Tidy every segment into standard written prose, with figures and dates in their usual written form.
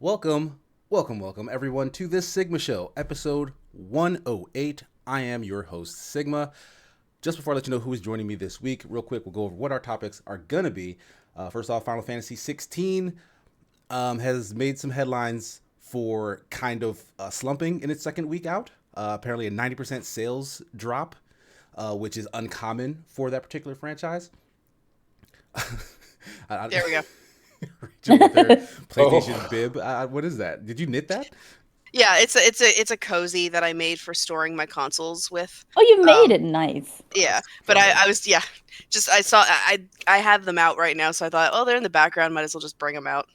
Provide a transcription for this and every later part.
Welcome, welcome, everyone, to this Sigma Show, episode 108. I am your host, Sigma. Just before I let you know who is joining me this week, real quick, we'll go over what our topics are going to be. First off, Final Fantasy 16 has made some headlines for kind of slumping in its second week out. Apparently a 90% sales drop, which is uncommon for that particular franchise. There we go. Rachel with her PlayStation bib. What is that? Did you knit that? Yeah, it's a cozy that I made for storing my consoles with. Oh, you made it nice. Yeah, but I was just I have them out right now, so I thought, oh, they're in the background, might as well just bring them out.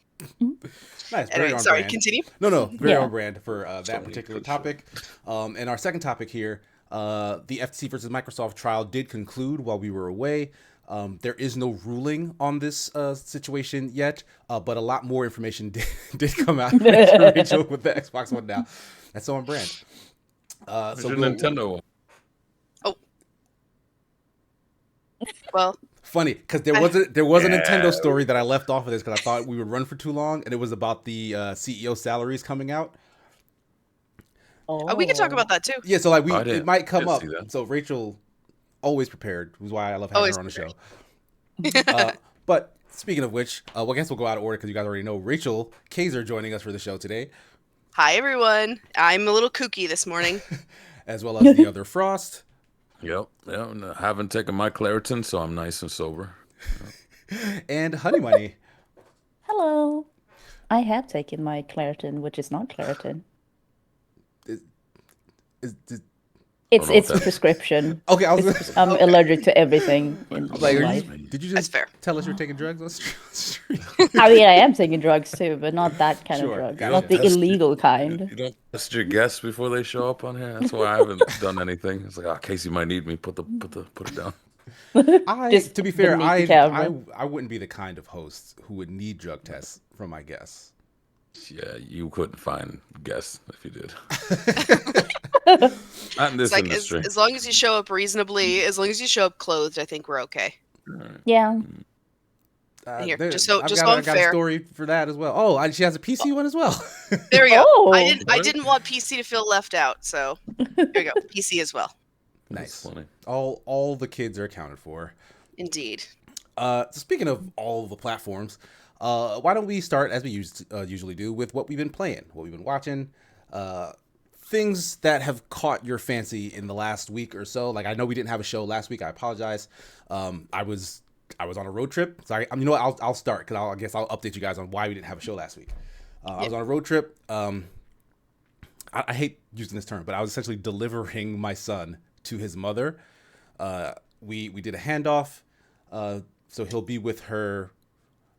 Nice. Anyway, sorry, continue. No, very on brand for that particular topic. And our second topic here, the FTC versus Microsoft trial did conclude while we were away. There is no ruling on this situation yet, but a lot more information did come out. Rachel with the Xbox One now. That's so on brand. So Nintendo one. Oh, well, funny because there was a Nintendo story that I left off of this because I thought we would run for too long, and it was about the CEO salaries coming out. Oh, we can talk about that too. Yeah, so like it might come up. So Rachel. Always prepared, which is why I love having her on the show. But speaking of which, I guess we'll go out of order because you guys already know Rachel Kaiser joining us for the show today. Hi, everyone. I'm a little kooky this morning. As well as the other Frost. Yep. I haven't taken my Claritin, so I'm nice and sober. Yep. And Honey Money. Hello. I have taken my Claritin, which is not Claritin. It's a prescription. Okay, I'm allergic to everything in life. Did you just tell us you're taking drugs on the street? I mean, I am taking drugs too, but not that kind of drugs. Not the illegal kind. You don't test your guests before they show up on here. That's why I haven't done anything. It's like, Casey might need me. Put it down. To be fair, I wouldn't be the kind of host who would need drug tests from my guests. Yeah, you couldn't find guests if you did. Not in this industry. As long as you show up reasonably, as long as you show up clothed, I think we're okay. Yeah. Here, I've got a story for that as well. Oh, she has a PC one as well. There we go. Oh. I didn't want PC to feel left out, so here we go. PC as well. Nice. Funny. All the kids are accounted for. Indeed. So speaking of all the platforms, why don't we start, as we usually do, with what we've been playing, what we've been watching, things that have caught your fancy in the last week or so. Like, I know we didn't have a show last week. I apologize. I was on a road trip. Sorry. You know what? I'll start because I guess I'll update you guys on why we didn't have a show last week. I was on a road trip. I hate using this term, but I was essentially delivering my son to his mother. We did a handoff. So he'll be with her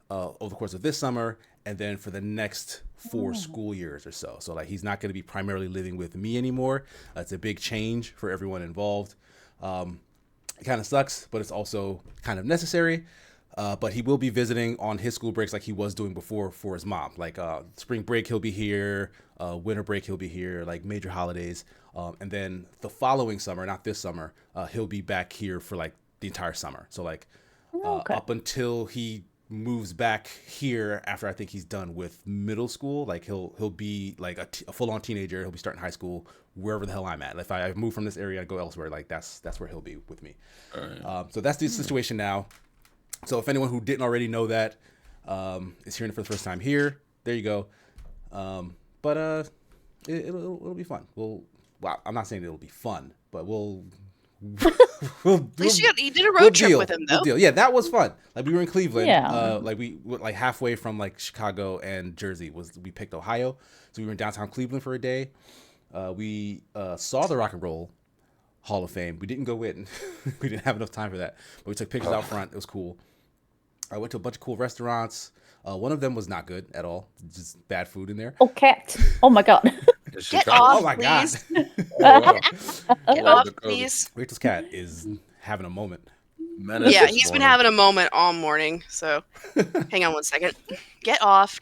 over the course of this summer, and then for the next 4 school years or so. So like he's not going to be primarily living with me anymore. It's a big change for everyone involved. It kind of sucks, but it's also kind of necessary. But he will be visiting on his school breaks like he was doing before for his mom. Like spring break, he'll be here. Winter break, he'll be here. Like major holidays. And then the following summer, not this summer, he'll be back here for like the entire summer. So like up until he moves back here after I think he's done with middle school. Like he'll be like a full-on teenager. He'll be starting high school wherever the hell I'm at. If I move from this area and go elsewhere, like that's where he'll be with me. Right. So that's the situation now. So if anyone who didn't already know that is hearing it for the first time here, there you go. But it'll be fun. I'm not saying it'll be fun, but at least you did a road trip with him, though. Yeah, that was fun. Like we were in Cleveland. Yeah. Like we like halfway from like Chicago and Jersey we picked Ohio, so we were in downtown Cleveland for a day. We saw the Rock and Roll Hall of Fame. We didn't go in. We didn't have enough time for that, but we took pictures out front. It was cool. I went to a bunch of cool restaurants. One of them was not good at all. Just bad food in there. Oh, cat. Oh my god. Get off, oh my please. God. Get off, please. Rachel's cat is having a moment. Yeah, he's been having a moment all morning. So hang on one second. Get off.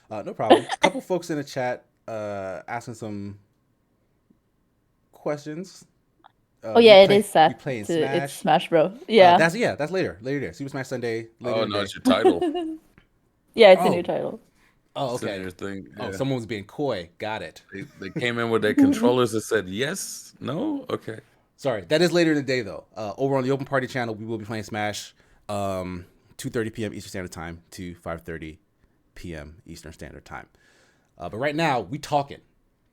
No problem. A couple folks in the chat asking some questions. It is set. Playing Smash. Smash. It's Smash Bro. Yeah. That's later. Super Smash Sunday. Later it's your title. Yeah, it's a new title. Oh, Sitting okay. here thinking, Oh, yeah. someone was being coy. Got it. They came in with their controllers that said yes, no, okay. Sorry, that is later in the day though. Over on the Open Party channel, we will be playing Smash, 2:30 p.m. Eastern Standard Time to 5:30 p.m. Eastern Standard Time. But right now, we talking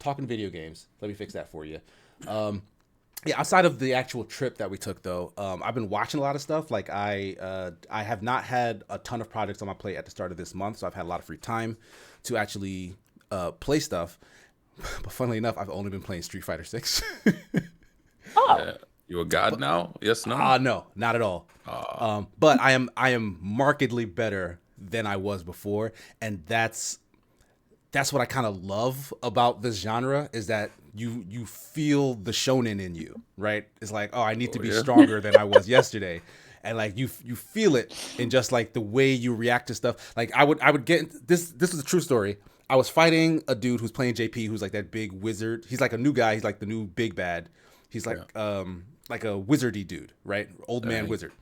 video games. Let me fix that for you. Yeah, outside of the actual trip that we took though, I've been watching a lot of stuff. Like I have not had a ton of projects on my plate at the start of this month, so I've had a lot of free time to actually play stuff. But funnily enough, I've only been playing Street Fighter 6. Oh, Yeah. You a god now? Yes, no? No, not at all. But I am markedly better than I was before, and that's what I kind of love about this genre is that you feel the shonen in you, right? It's like, oh, I need to be yeah. stronger than I was yesterday. And like you feel it in just like the way you react to stuff. Like I would get this is a true story. I was fighting a dude who's playing JP who's like that big wizard. He's like a new guy, he's like the new big bad. He's like a wizardy dude, right? Old man wizard.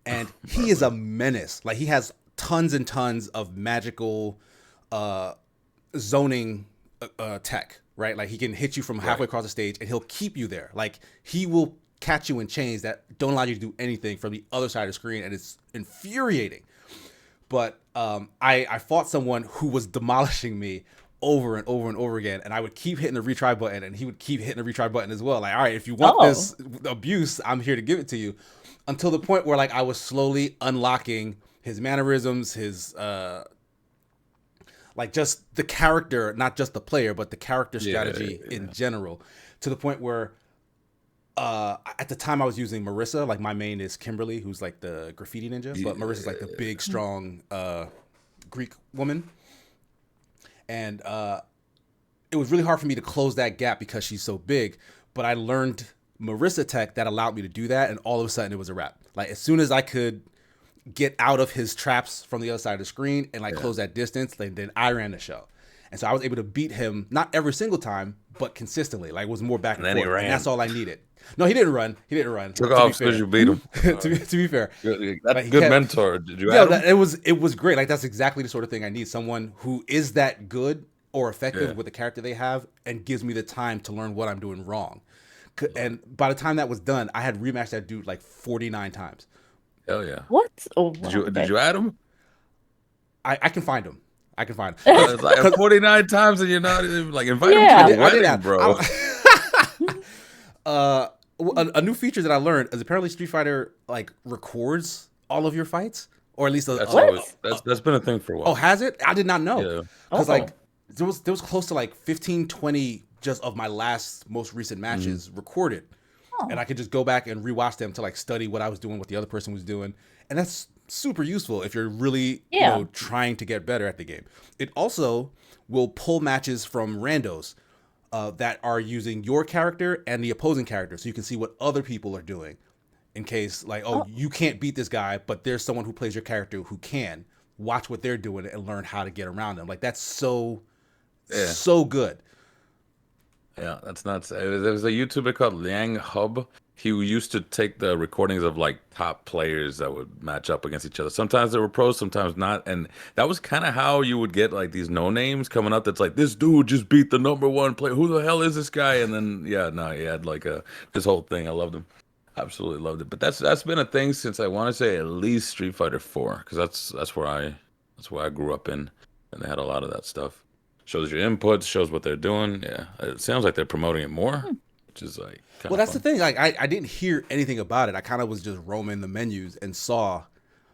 And he is a menace. Like he has tons and tons of magical zoning tech, right? Like he can hit you from halfway across the stage and he'll keep you there. Like he will catch you in chains that don't allow you to do anything from the other side of the screen, and it's infuriating. But I fought someone who was demolishing me over and over and over again, and I would keep hitting the retry button, and he would keep hitting the retry button as well. Like, all right, if you want this abuse, I'm here to give it to you. Until the point where like I was slowly unlocking his mannerisms, his like just the character, not just the player, but the character strategy in general, to the point where at the time I was using Marissa. Like my main is Kimberly, who's like the graffiti ninja, but Marissa's like the big, strong Greek woman. And it was really hard for me to close that gap because she's so big, but I learned Marissa tech that allowed me to do that, and all of a sudden it was a wrap. Like as soon as I could get out of his traps from the other side of the screen and like close that distance, then I ran the show. And so I was able to beat him, not every single time, but consistently. Like it was more back and forth. And that's all I needed. No, he didn't run. Took off as soon as you beat him. to be fair. That's a good mentor. Did you add him? It was great. Like that's exactly the sort of thing I need. Someone who is that good or effective with the character they have and gives me the time to learn what I'm doing wrong. And by the time that was done, I had rematched that dude like 49 times. Hell yeah. what? Oh, Did you add him? I can find him. It's like 49 times and you're not even like inviting him to your wedding, bro. A new feature that I learned is apparently Street Fighter like records all of your fights, or at least that's been a thing for a while. Oh, has it? I did not know. Yeah. Because like there was close to like 15, 20 just of my most recent matches recorded, and I could just go back and rewatch them to like study what I was doing, what the other person was doing, and that's super useful if you're really trying to get better at the game. It also will pull matches from randos that are using your character and the opposing character, so you can see what other people are doing in case like you can't beat this guy, but there's someone who plays your character who can. Watch what they're doing and learn how to get around them. Like that's so good. Yeah, that's nuts. There was a YouTuber called Liang Hub. He used to take the recordings of like top players that would match up against each other. Sometimes they were pros, sometimes not. And that was kind of how you would get like these no names coming up that's like, this dude just beat the #1 player. Who the hell is this guy? And then, he had like this whole thing. I loved him. Absolutely loved it. But that's been a thing since I want to say at least Street Fighter 4, because that's where I grew up in, and they had a lot of that stuff. Shows your inputs, shows what they're doing. Yeah, it sounds like they're promoting it more, which is like well, that's fun. The thing. Like I didn't hear anything about it. I kind of was just roaming the menus and saw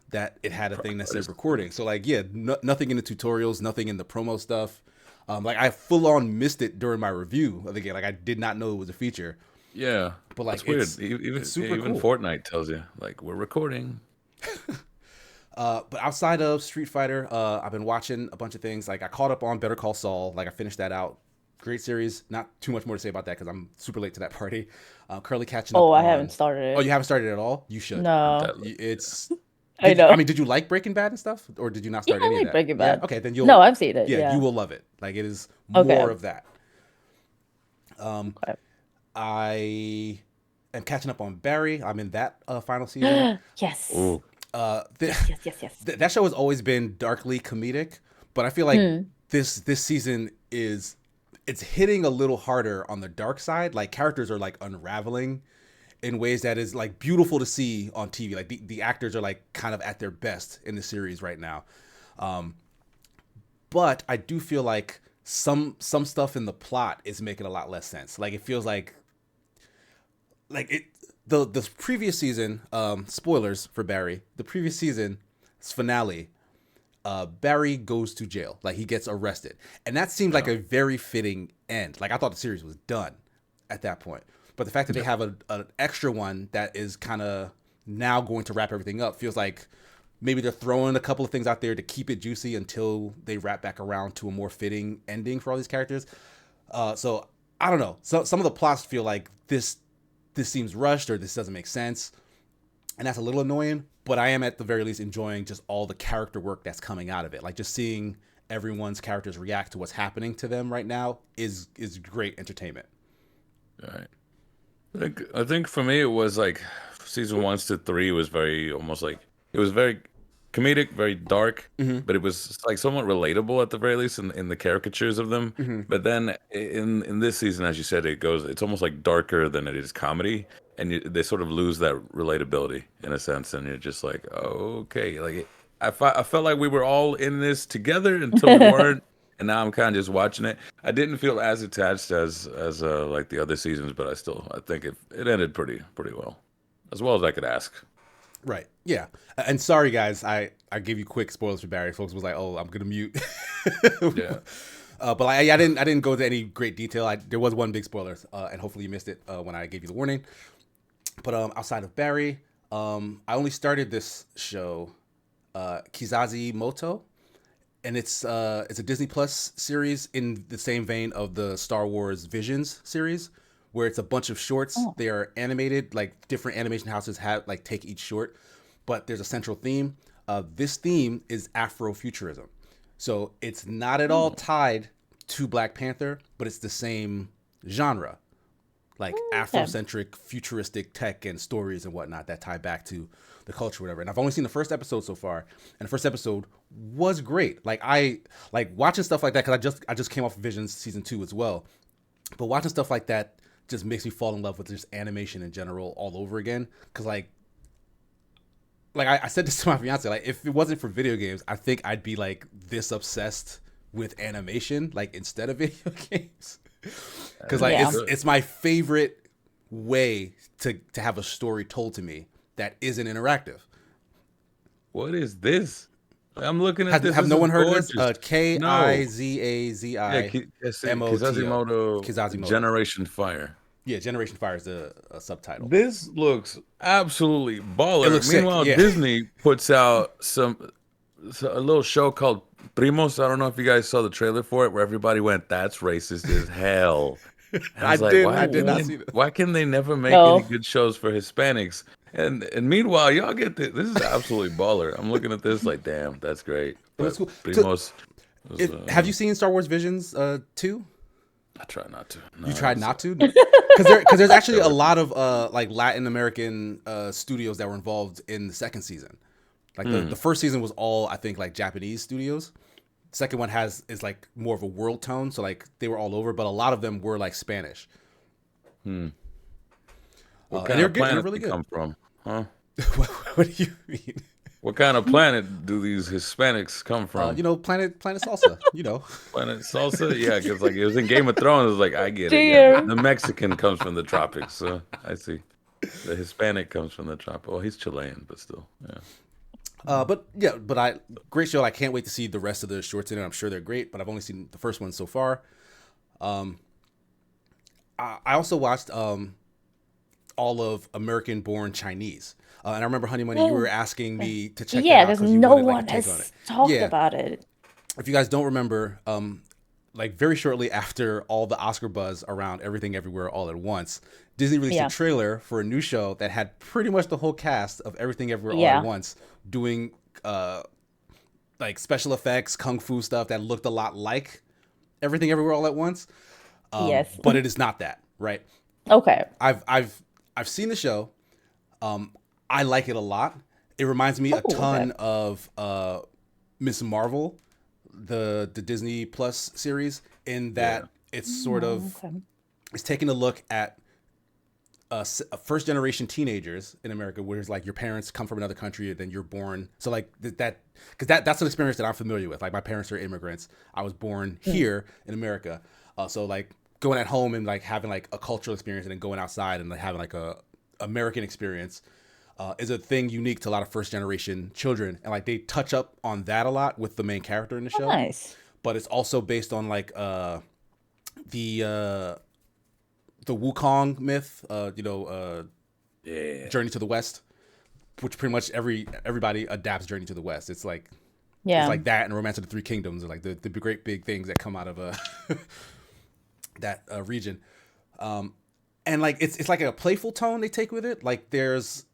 that it had a thing that said recording. So like, nothing in the tutorials, nothing in the promo stuff. Like I full on missed it during my review of the game. Like I did not know it was a feature. Yeah, but like it's weird. Even cool. Fortnite tells you like we're recording. But outside of Street Fighter, I've been watching a bunch of things. Like I caught up on Better Call Saul. Like I finished that out. Great series. Not too much more to say about that because I'm super late to that party. Currently catching up. I haven't started it. Oh, you haven't started it at all? You should. No. It's. I know. I mean, did you like Breaking Bad and stuff, or did you not start any of that? Breaking Bad. Yeah? Okay, then you'll. No, I've seen it. Yeah, you will love it. Like it is more of that. I am catching up on Barry. I'm in that final season. Yes. Yes. That show has always been darkly comedic, but I feel like Hmm. this season it's hitting a little harder on the dark side. Like characters are like unraveling in ways that is like beautiful to see on TV. Like the actors are like kind of at their best in the series right now. But I do feel like some stuff in the plot is making a lot less sense. Like it feels like it the previous season, spoilers for Barry, the previous season's finale, Barry goes to jail. Like he gets arrested. And that seemed like a very fitting end. Like I thought the series was done at that point. But the fact that they have an extra one that is kind of now going to wrap everything up feels like maybe they're throwing a couple of things out there to keep it juicy until they wrap back around to a more fitting ending for all these characters. So I don't know. So some of the plots feel like this seems rushed or this doesn't make sense, and that's a little annoying. But I am at the very least enjoying just all the character work that's coming out of it. Like just seeing everyone's characters react to what's happening to them right now is great entertainment. All right. I think for me it was like season 1 to 3 was very almost like it was very comedic, very dark, but it was like somewhat relatable at the very least in the caricatures of them. But then in this season, as you said, it's almost like darker than it is comedy, and they sort of lose that relatability in a sense, and you're just like, oh, okay, like I felt like we were all in this together until we weren't. And now I'm kind of just watching it. I didn't feel as attached as like the other seasons, but I think it ended pretty well as I could ask. Right. Yeah. And sorry guys, I gave you quick spoilers for Barry. Folks was like, "Oh, I'm gonna mute." Yeah. But I didn't go into any great detail. There was one big spoiler, and hopefully you missed it when I gave you the warning. But outside of Barry, I only started this show, Kizazi Moto, and it's a Disney Plus series in the same vein of the Star Wars Visions series, where it's a bunch of shorts. Oh. They are animated, like different animation houses have like take each short, but there's a central theme. This theme is Afrofuturism, so it's not at all tied to Black Panther, but it's the same genre, like Afrocentric, futuristic tech and stories and whatnot that tie back to the culture, whatever. And I've only seen the first episode so far, and the first episode was great. Like I like watching stuff like that because I just came off of Visions season 2 as well, but watching stuff like that just makes me fall in love with just animation in general all over again. Because like I said this to my fiance, like if it wasn't for video games, I think I'd be like this obsessed with animation, like instead of video games. Because like it's my favorite way to have a story told to me that isn't interactive. What is this? I'm looking at this. Have no one heard of this? gorgeous. Kizazi Kizazimoto Kizazimoto. Generation Fire. Yeah, Generation Fire is a subtitle. This looks absolutely baller. It looks sick, Meanwhile, yeah. Disney puts out a little show called Primos. I don't know if you guys saw the trailer for it, where everybody went, "That's racist as hell." And I was like, did not see that. Why can they never make No. any good shows for Hispanics? And meanwhile, y'all get this. This is absolutely baller. I'm looking at this like, damn, that's great. It was But cool. Primos. Have you seen Star Wars Visions 2? I try not to. No, You tried not to? Because there's actually a lot of like Latin American studios that were involved in the second season. Like the first season was all, I think, like Japanese studios. The second one is like more of a world tone, so like they were all over, but a lot of them were like Spanish. What And kind they're of good. They're planet really they good. come from? Huh? What do you mean? What kind of planet do these Hispanics come from? Planet Salsa. Planet Salsa? Yeah, because like it was in Game of Thrones. It was like, I get it. Dear. Yeah. The Mexican comes from the tropics, so I see. The Hispanic comes from the tropics. Well, he's Chilean, but still, yeah. But great show. I can't wait to see the rest of the shorts in it. I'm sure they're great, but I've only seen the first one so far. I also watched all of American Born Chinese. And I remember, Honey Money, you were asking me to check that out because you no wanted, like, one a take on has it. talked Yeah. about it. If you guys don't remember, like very shortly after all the Oscar buzz around Everything Everywhere All at Once, Disney released Yeah. a trailer for a new show that had pretty much the whole cast of Everything Everywhere All Yeah. at Once doing like special effects, kung fu stuff that looked a lot like Everything Everywhere All at Once. Yes. But it is not that, right? Okay. I've seen the show. I like it a lot. It reminds me a ton of Miss Marvel, the Disney Plus series, in that it's sort of Okay. it's taking a look at first generation teenagers in America, where it's like your parents come from another country and then you're born. So like that, because that's an experience that I'm familiar with. Like my parents are immigrants. I was born here in America. So like going at home and like having like a cultural experience and then going outside and like having like a American experience is a thing unique to a lot of first generation children. And like they touch up on that a lot with the main character in the show. Nice. But it's also based on like the Wukong myth, Journey to the West, which pretty much everybody adapts Journey to the West. It's like Yeah. it's like that and Romance of the Three Kingdoms are like the great big things that come out of that region. And like it's like a playful tone they take with it. Like there's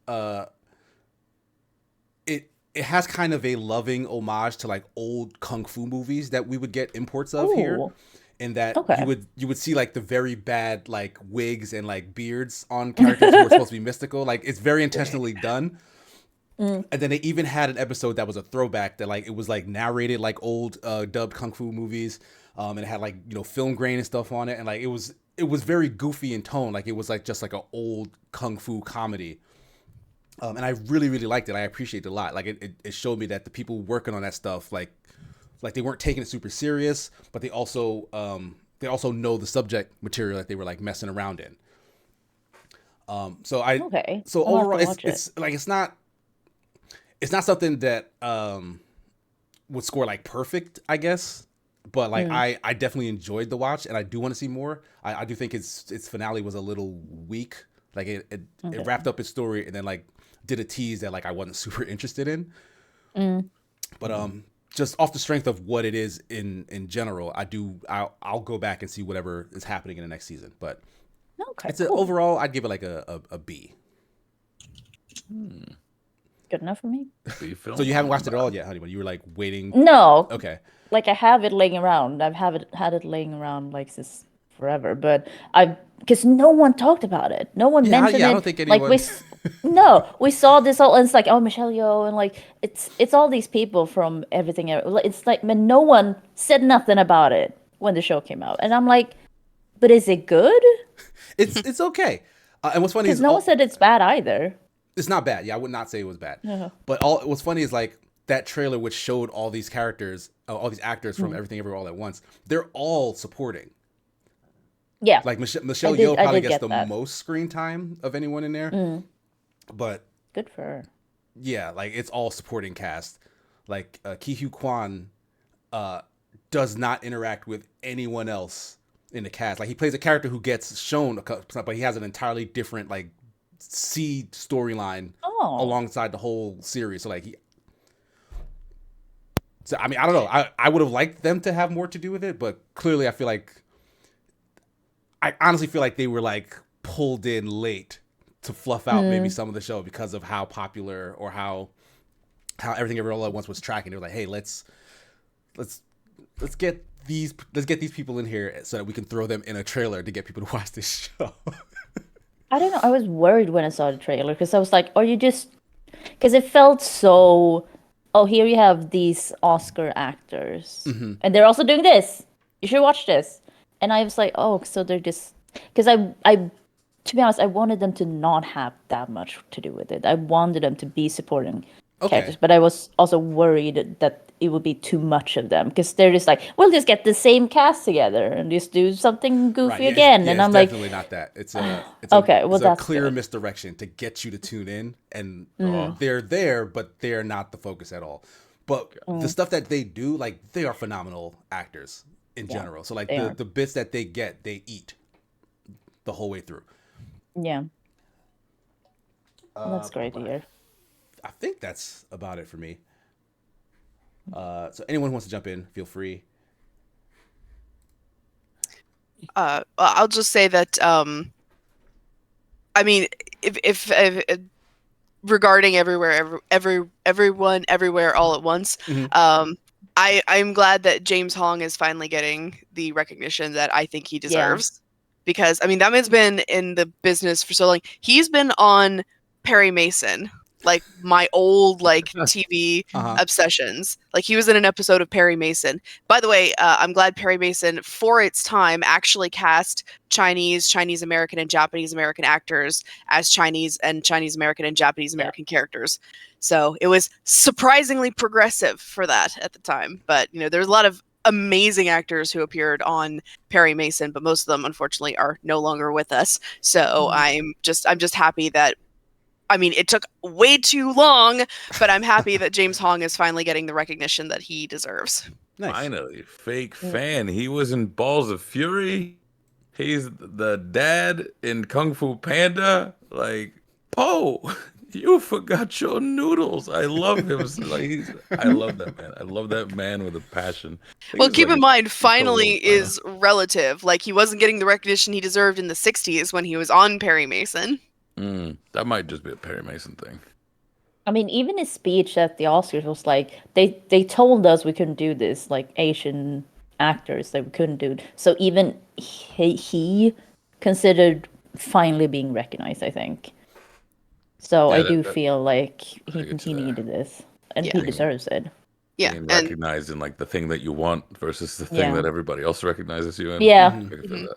it has kind of a loving homage to like old kung fu movies that we would get imports of here. Ooh. In that Okay. you would see like the very bad like wigs and like beards on characters who are supposed to be mystical. Like it's very intentionally done. And then they even had an episode that was a throwback that like it was like narrated like old dubbed kung fu movies, and it had like film grain and stuff on it, and like it was very goofy in tone. Like it was like just like an old kung fu comedy. And I really liked it. I appreciate it a lot. Like it showed me that the people working on that stuff like they weren't taking it super serious, but they also know the subject material that they were like messing around in. So Okay. I'll have to overall, watch it's like it's not something that would score like perfect, I guess. But like I definitely enjoyed the watch, and I do want to see more. I do think its finale was a little weak. Like it wrapped up its story and then like did a tease that like I wasn't super interested in. But just off the strength of what it is in general, I'll go back and see whatever is happening in the next season. But Okay. it's Cool. overall I'd give it like a B. Good enough for me. So you haven't watched it all yet, honey? But you were like waiting. No. Okay. Like I have it laying around. I've had it laying around like since forever, but because no one talked about it. No one mentioned I it. don't think Like anyone. no, we saw this all, and it's like, oh, Michelle Yeoh, and like it's all these people from everything. It's like, man, no one said nothing about it when the show came out, and I'm like, but is it good? It's okay. And what's funny Because is no one said it's bad either. it's not bad. Yeah, I would not say it was bad. Yeah. But what's funny is like that trailer, which showed all these characters, all these actors from Everything Everywhere All at Once. They're all supporting. Yeah. Like Michelle I did- Yeoh I probably did gets get the that. most screen time of anyone in there. But Good for her. yeah, like it's all supporting cast. Like Ki Hugh Kwan does not interact with anyone else in the cast. Like he plays a character who gets shown, but he has an entirely different like seed storyline Oh. alongside the whole series. So like so I mean, I don't know. I would have liked them to have more to do with it, but clearly I honestly feel like they were like pulled in late to fluff out maybe some of the show because of how popular or how Everything Everywhere All at Once was tracking. They were like, hey, let's get these people in here so that we can throw them in a trailer to get people to watch this show. I don't know. I was worried when I saw the trailer because I was like, are you just. Because it felt so. Oh, here you have these Oscar actors. And they're also doing this. You should watch this. And I was like, oh, so they're just. Because to be honest, I wanted them to not have that much to do with it. I wanted them to be supporting characters. But I was also worried that it would be too much of them because they're just like, we'll just get the same cast together and just do something goofy yeah, again. yeah, and it's I'm like, definitely not that. It's Okay, well, it's a that's clear good. misdirection to get you to tune in, and they're there, but they're not the focus at all. But the stuff that they do, like they are phenomenal actors in general. So like they are. the bits that they get, they eat the whole way through. yeah. Well, that's great to hear. I think that's about it for me. So anyone who wants to jump in, feel free. I'll just say that I mean, if regarding everyone everywhere all at once, I'm glad that James Hong is finally getting the recognition that I think he deserves. Because I mean, that man's been in the business for so long. He's been on Perry Mason like my old like TV Uh-huh. obsessions. Like he was in an episode of Perry Mason. By the way, I'm glad Perry Mason, for its time, actually cast Chinese American, and Japanese American actors as Chinese American and Japanese American characters. So it was surprisingly progressive for that at the time. But there's a lot of amazing actors who appeared on Perry Mason, but most of them unfortunately are no longer with us. So I'm just happy that, I mean, it took way too long, but I'm happy that James Hong is finally getting the recognition that he deserves. Nice. Finally, fake fan. He was in Balls of Fury. He's the dad in Kung Fu Panda. Like, Poe, you forgot your noodles. I love him. I love that man. I love that man with a passion. Well, keep in mind, finally is relative. Like, he wasn't getting the recognition he deserved in the 60s when he was on Perry Mason. That might just be a Perry Mason thing. I mean, even his speech at the Oscars was like, they told us we couldn't do this, like Asian actors, that we couldn't do it. So even he considered finally being recognized, I think. So Yeah, I do feel like he get you there. needed this, and Yeah. he deserves it. Yeah, Being and recognized in like the thing that you want versus the thing that everybody else recognizes you in. Yeah. I can feel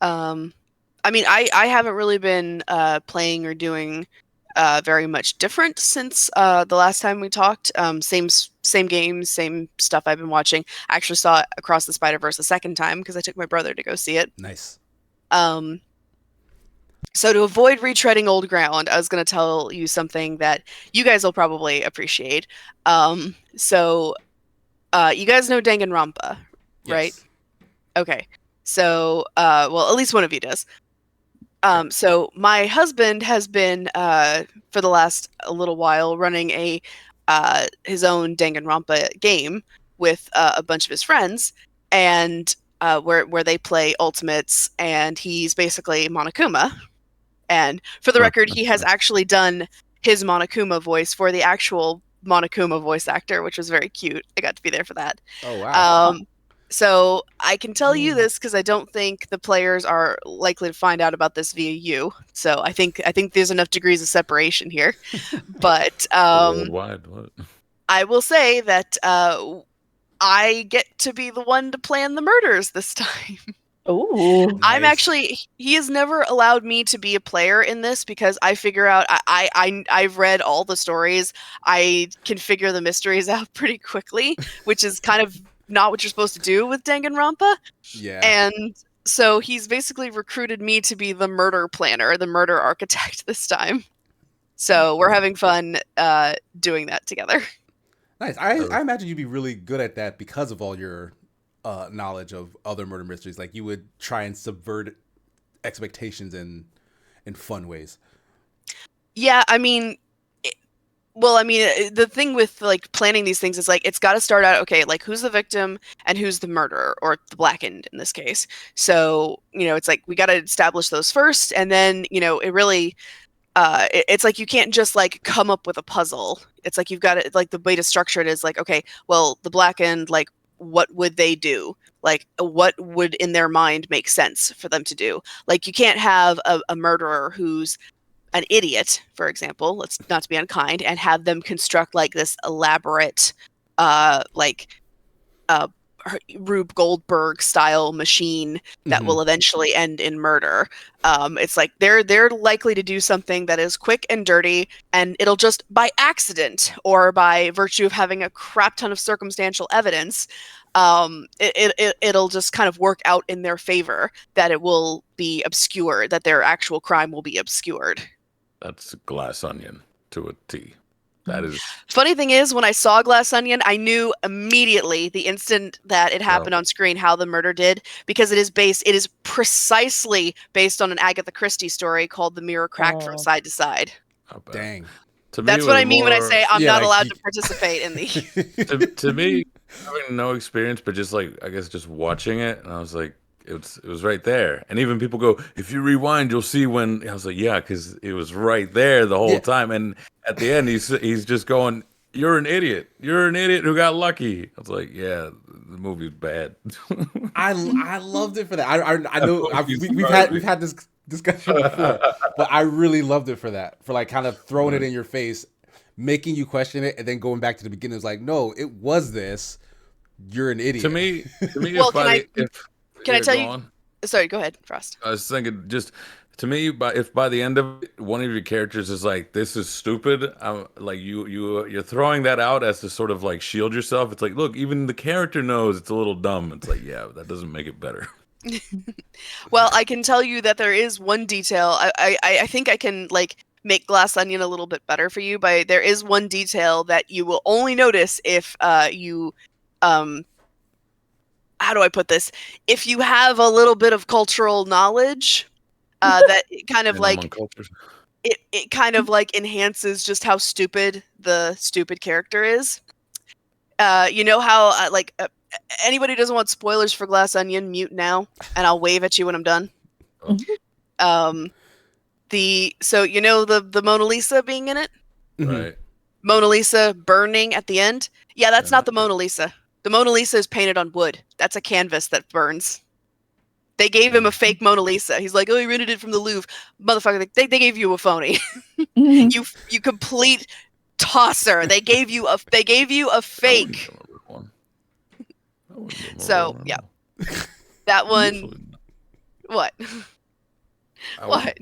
that. I mean, I haven't really been playing or doing very much different since the last time we talked. Same games, same stuff I've been watching. I actually saw Across the Spider-Verse a second time because I took my brother to go see it. Nice. So to avoid retreading old ground, I was going to tell you something that you guys will probably appreciate. So you guys know Danganronpa, right? Yes. Okay. So, well, at least one of you does. So my husband has been, for the last a little while, running his own Danganronpa game with a bunch of his friends, and where they play Ultimates, and he's basically Monokuma. And for the record, he has actually done his Monokuma voice for the actual Monokuma voice actor, which was very cute. I got to be there for that. Oh, wow. So I can tell you this because I don't think the players are likely to find out about this via you. So I think there's enough degrees of separation here. But Worldwide, what? I will say that I get to be the one to plan the murders this time. Ooh. I'm Nice. actually, he has never allowed me to be a player in this because I figure out, I've read all the stories. I can figure the mysteries out pretty quickly, which is kind of not what you're supposed to do with Danganronpa. Yeah. And so he's basically recruited me to be the murder planner, the murder architect this time. So we're having fun doing that together. Nice. I imagine you'd be really good at that because of all your knowledge of other murder mysteries. Like you would try and subvert expectations in fun ways. Yeah, I mean, the thing with like planning these things is like it's got to start out okay, like who's the victim and who's the murderer, or the blackened in this case. So it's like we got to establish those first, and then it really it's like you can't just like come up with a puzzle. It's like you've got to, like, the way to structure it is like, okay, well, the blackened, like, what would they do? Like, what would in their mind make sense for them to do? Like, you can't have a murderer who's an idiot, for example, let's not to be unkind, and have them construct like this elaborate Rube Goldberg style machine that will eventually end in murder. It's like they're likely to do something that is quick and dirty, and it'll just by accident or by virtue of having a crap ton of circumstantial evidence, it'll just kind of work out in their favor, that it will be obscured, that their actual crime will be obscured. That's Glass Onion to a T. That is. Funny thing is, when I saw Glass Onion, I knew immediately the instant that it happened on screen how the murder did, because it is precisely based on an Agatha Christie story called The Mirror Cracked from Side to Side. Dang. To me, That's what I mean when I say I'm not allowed like, to participate in the. to me, having no experience, but just like, I guess just watching it, and I was like, it was right there. And even people go, if you rewind, you'll see when. I was like, yeah, because it was right there the whole time. And at the end, he's just going, "You're an idiot. You're an idiot who got lucky." I was like, yeah, the movie's bad. I loved it for that. I know we've had this discussion before, but I really loved it for that, for like kind of throwing it in your face, making you question it, and then going back to the beginning. It's like, no, it was this. You're an idiot. To me, Well, if by the if can I yeah, tell go you? on. Sorry, go ahead, Frost. I was thinking, just to me, if by the end of it, one of your characters is like, "This is stupid," I'm like, you're throwing that out as to sort of like shield yourself. It's like, look, even the character knows it's a little dumb. It's like, yeah, that doesn't make it better. Well, I can tell you that there is one detail. I think I can like make Glass Onion a little bit better for you. By there is one detail that you will only notice if you how do I put this? If you have a little bit of cultural knowledge, that it kind of And like among cultures. it kind of like enhances just how stupid the stupid character is. You know how anybody who doesn't want spoilers for Glass Onion, mute now, and I'll wave at you when I'm done. Um, so you know the Mona Lisa being in it, Right. Mona Lisa burning at the end. Yeah, that's Yeah. not the Mona Lisa. The Mona Lisa is painted on wood. That's a canvas that burns. They gave him a fake Mona Lisa. He's like, oh, he rented it from the Louvre. Motherfucker, they gave you a phony. you complete tosser. They gave you a fake. So yeah, that one. What? What?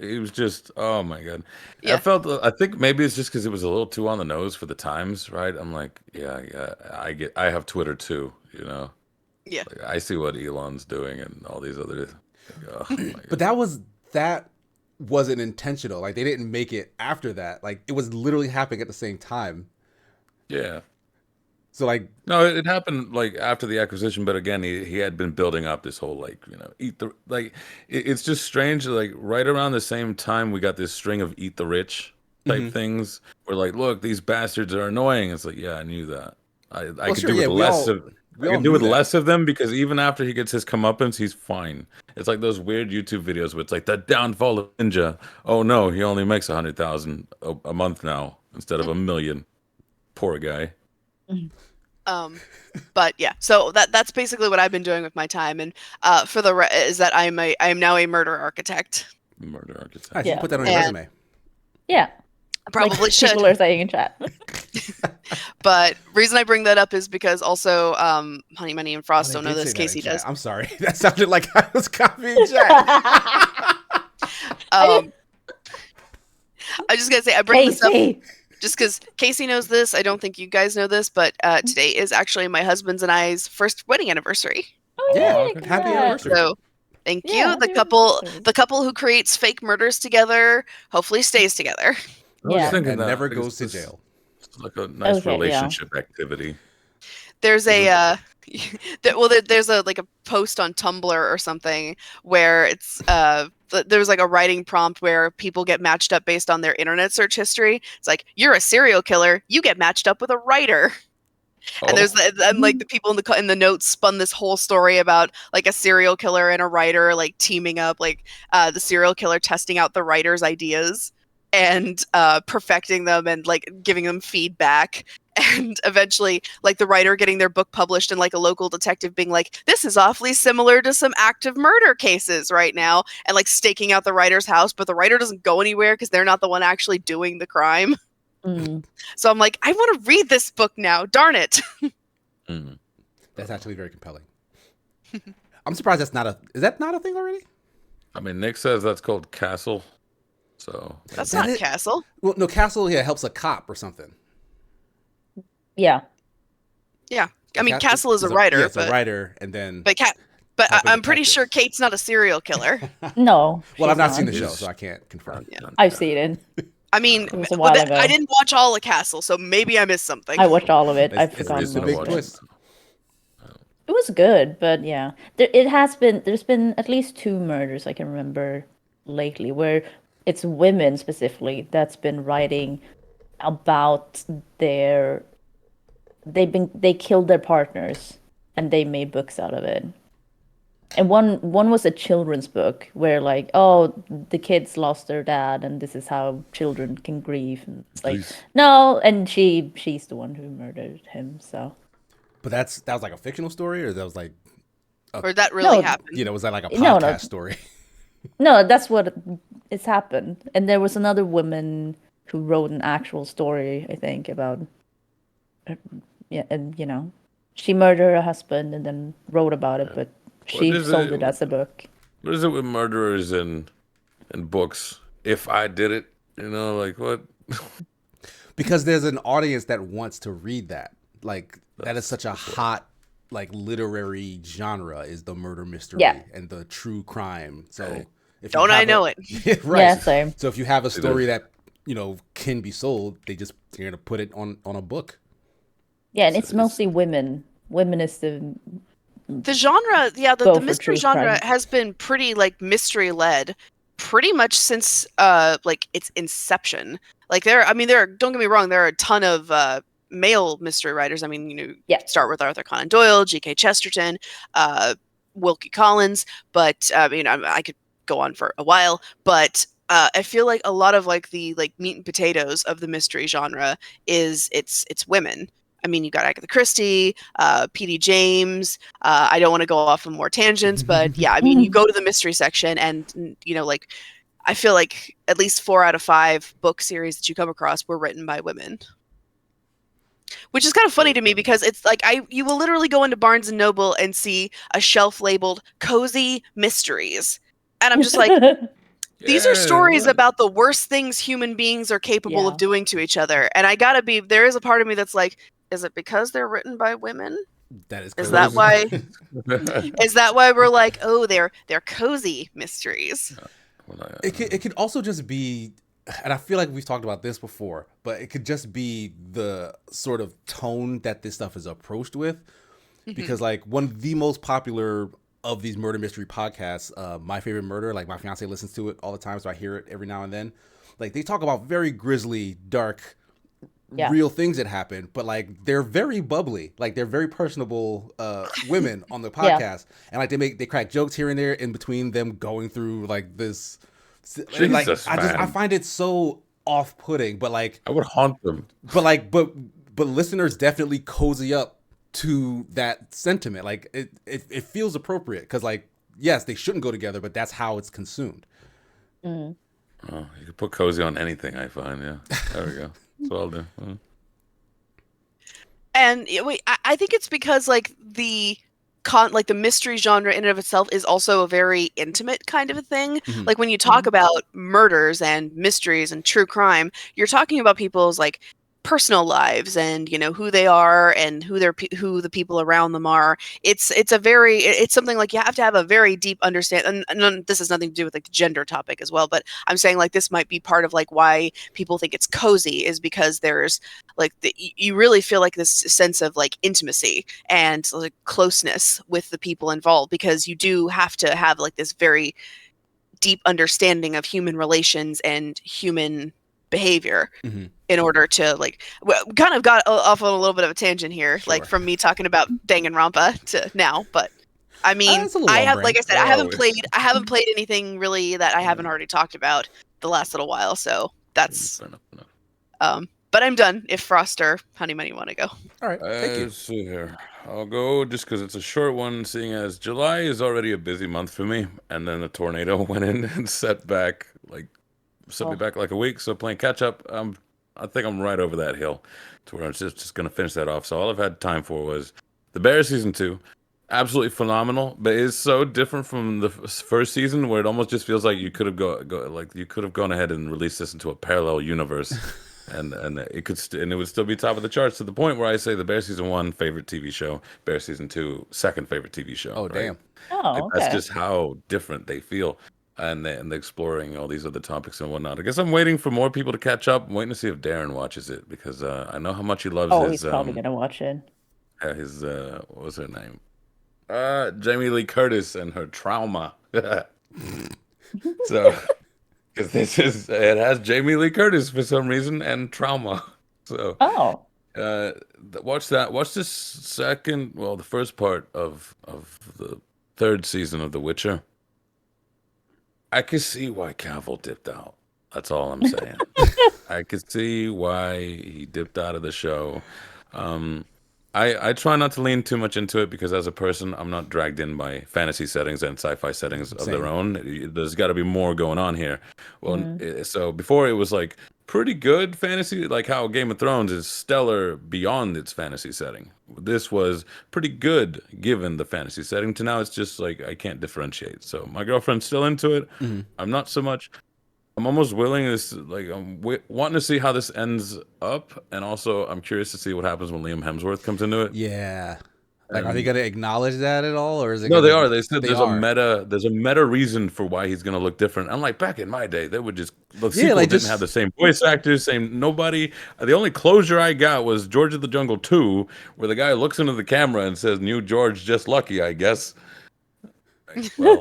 It was just, oh my god. Yeah. I think maybe it's just because it was a little too on the nose for the times, right? I'm like, yeah, I have Twitter too, you know. Yeah. Like, I see what Elon's doing and all these other. Oh my But that wasn't intentional. Like they didn't make it after that. Like it was literally happening at the same time. yeah. So like, No, it happened like after the acquisition, but again, he had been building up this whole like, eat the like. It's just strange. Like right around the same time, we got this string of eat the rich type things. Where like, look, these bastards are annoying. It's like, yeah, I knew that. I could do with less of. I could do with less of them because even after he gets his comeuppance, he's fine. It's like those weird YouTube videos where it's like the downfall of Ninja. Oh no, he only makes 100,000 a month now instead of 1 million. Poor guy. But yeah, so that's basically what I've been doing with my time, and for the is that I am now a murder architect. Murder architect. you can put that on your resume. Yeah. I probably like should. People are saying in chat. But reason I bring that up is because also Honey Money and Frost don't know this. Casey does. I'm sorry. That sounded like I was copying chat. I just gotta say I bring this up Casey. just because Casey knows this. I don't think you guys know this, but today is actually my husband's and I's first wedding anniversary. Oh, Yeah, yeah, happy congrats. anniversary. So thank Yeah, you. happy The anniversary. couple who creates fake murders together hopefully stays together. I was Yeah. thinking And that. never Like, goes to it's jail. like a nice Okay, yeah. relationship activity. There's a there's a like a post on Tumblr or something where it's there's like a writing prompt where people get matched up based on their internet search history. It's like, you're a serial killer, you get matched up with a writer. And there's like the people in the notes spun this whole story about like a serial killer and a writer like teaming up, like the serial killer testing out the writer's ideas and perfecting them and like giving them feedback, and eventually like the writer getting their book published and like a local detective being like, this is awfully similar to some active murder cases right now, and like staking out the writer's house, but the writer doesn't go anywhere because they're not the one actually doing the crime. So I'm like, I want to read this book now. Darn it. That's actually very compelling. I'm surprised is that not a thing already? I mean, Nick says that's called Castle. So That's that not it? Castle. Well, no, Castle helps a cop or something. Yeah. Yeah. I mean, Castle is a writer. Yeah, it's a writer, and then. But helping I'm pretty detectives. sure Kate's not a serial killer. No. Well, she's I've not seen the not. show, so I can't confirm. I've seen it. I mean, It was a while ago. I didn't watch all of Castle, so maybe I missed something. I watched all of it. I've It's forgotten a most big of it. twist. It was good, but yeah, there's been at least 2 murders I can remember lately where it's women specifically that's been writing about they killed their partners and they made books out of it. And one was a children's book where like, oh, the kids lost their dad and this is how children can grieve. And it's like, Jeez. no, and she's the one who murdered him, so. But that was like a fictional story, or that was like Or that really No, happened? Was that like a no, podcast story? no. That's what it's happened. And there was another woman who wrote an actual story, I think, about yeah, and she murdered her husband and then wrote about it, but What she is sold it? it as a book. What is it with murderers and books? If I did it, like what? Because there's an audience that wants to read that. Like that is such a That's hot like literary genre is the murder mystery Yeah. and the true crime. So if you Don't I have know it? right. Yeah, same. So if you have a story does. that can be sold, they're gonna put it on a book. Yeah, and So it's mostly women. Women is the The genre, yeah, the go for mystery true genre crime. has been pretty like mystery led pretty much since like its inception. Like don't get me wrong, there are a ton of male mystery writers. I mean, Yeah. start with Arthur Conan Doyle, G.K. Chesterton, Wilkie Collins, but I could go on for a while, but I feel like a lot of like the like meat and potatoes of the mystery genre is it's women. I mean, you got Agatha Christie, P.D. James. I don't want to go off on more tangents, but yeah, I mean, you go to the mystery section, and like I feel like at least 4 out of 5 book series that you come across were written by women, which is kind of funny to me because it's like you will literally go into Barnes and Noble and see a shelf labeled "cozy mysteries," and I'm just like, these are stories what? about the worst things human beings are capable of Yeah. doing to each other. And there is a part of me that's like, is it because they're written by women? That is Is crazy. that why is that why we're like, oh, they're cozy mysteries? It could also just be, and I feel like we've talked about this before, but it could just be the sort of tone that this stuff is approached with. Because like one of the most popular of these murder mystery podcasts, My Favorite Murder, like my fiance listens to it all the time, so I hear it every now and then. Like they talk about very grisly, dark, Yeah. real things that happen, but like they're very bubbly, like they're very personable women on the Yeah. podcast, and like they crack jokes here and there in between them going through like this. And like Jesus, I man. find it so off-putting, but like I would haunt them. but listeners definitely cozy up to that sentiment. Like it feels appropriate because like yes, they shouldn't go together, but that's how it's consumed. Mm. Oh, you could put cozy on anything, I find. Yeah, there we go. That's what I'll do. And I think it's because like the mystery genre in and of itself is also a very intimate kind of a thing. Mhm. Like when you talk about murders and mysteries and true crime, you're talking about people's like personal lives and who they are and who the people around them are. It's something like you have to have a very deep understanding, and this has nothing to do with like the gender topic as well, but I'm saying like this might be part of like why people think it's cozy is because there's like you really feel like this sense of like intimacy and like closeness with the people involved, because you do have to have like this very deep understanding of human relations and human behavior Mhm. in order to like kind of got off on a little bit of a tangent here, like Sure. from me talking about Danganronpa to now, but I mean, It's a little I on have, brand. like I said, Where are we? I haven't played anything really that I haven't already talked about the last little while, so that's Fair enough. but I'm done if Frost or Honey Money want to go. All right, thank you. Let's see here. I'll go just because it's a short one, seeing as July is already a busy month for me, and then the tornado went in and set me back like a week. So playing catch up, I think I'm right over that hill to where I'm just gonna finish that off. So all I've had time for was The Bear season 2. Absolutely phenomenal, but it's so different from the first season where it almost just feels like you could have you could have gone ahead and released this into a parallel universe. And it could and it would still be top of the charts, to the point where I say The Bear season 1 favorite TV show, Bear season 2 second favorite TV show. Oh right? damn. Oh, That's okay. just how different they feel, and they're exploring all these other topics and whatnot. I guess I'm waiting for more people to catch up. I'm waiting to see if Darren watches it, because I know how much he loves Oh, he's probably gonna watch it. his what was her name? Jamie Lee Curtis and her trauma. So, because it has Jamie Lee Curtis for some reason and trauma. So, Oh, watch that. Watch the first part of the third season of The Witcher. I could see why Cavill dipped out. That's all I'm saying. I could see why he dipped out of the show. I try not to lean too much into it because as a person, I'm not dragged in by fantasy settings and sci-fi settings of their Same. own. There's got to be more going on here. Well, Mm. so before it was like pretty good fantasy, like how Game of Thrones is stellar beyond its fantasy setting. This was pretty good given the fantasy setting. To now, it's just like I can't differentiate. So my girlfriend's still into it. Mm-hmm. I'm not so much. I'm almost willing to like I'm wanting to see how this ends up, and also I'm curious to see what happens when Liam Hemsworth comes into it. Yeah. Like, are they And going to acknowledge that at all, or is it no, going they to? are. They said They are. there's a meta reason for why he's gonna look different. Unlike back in my day, they would just the Yeah, sequel like didn't have just the same voice actors, same nobody. The only closure I got was George of the Jungle 2, where the guy looks into the camera and says, "New George, just lucky, I guess." Like, well,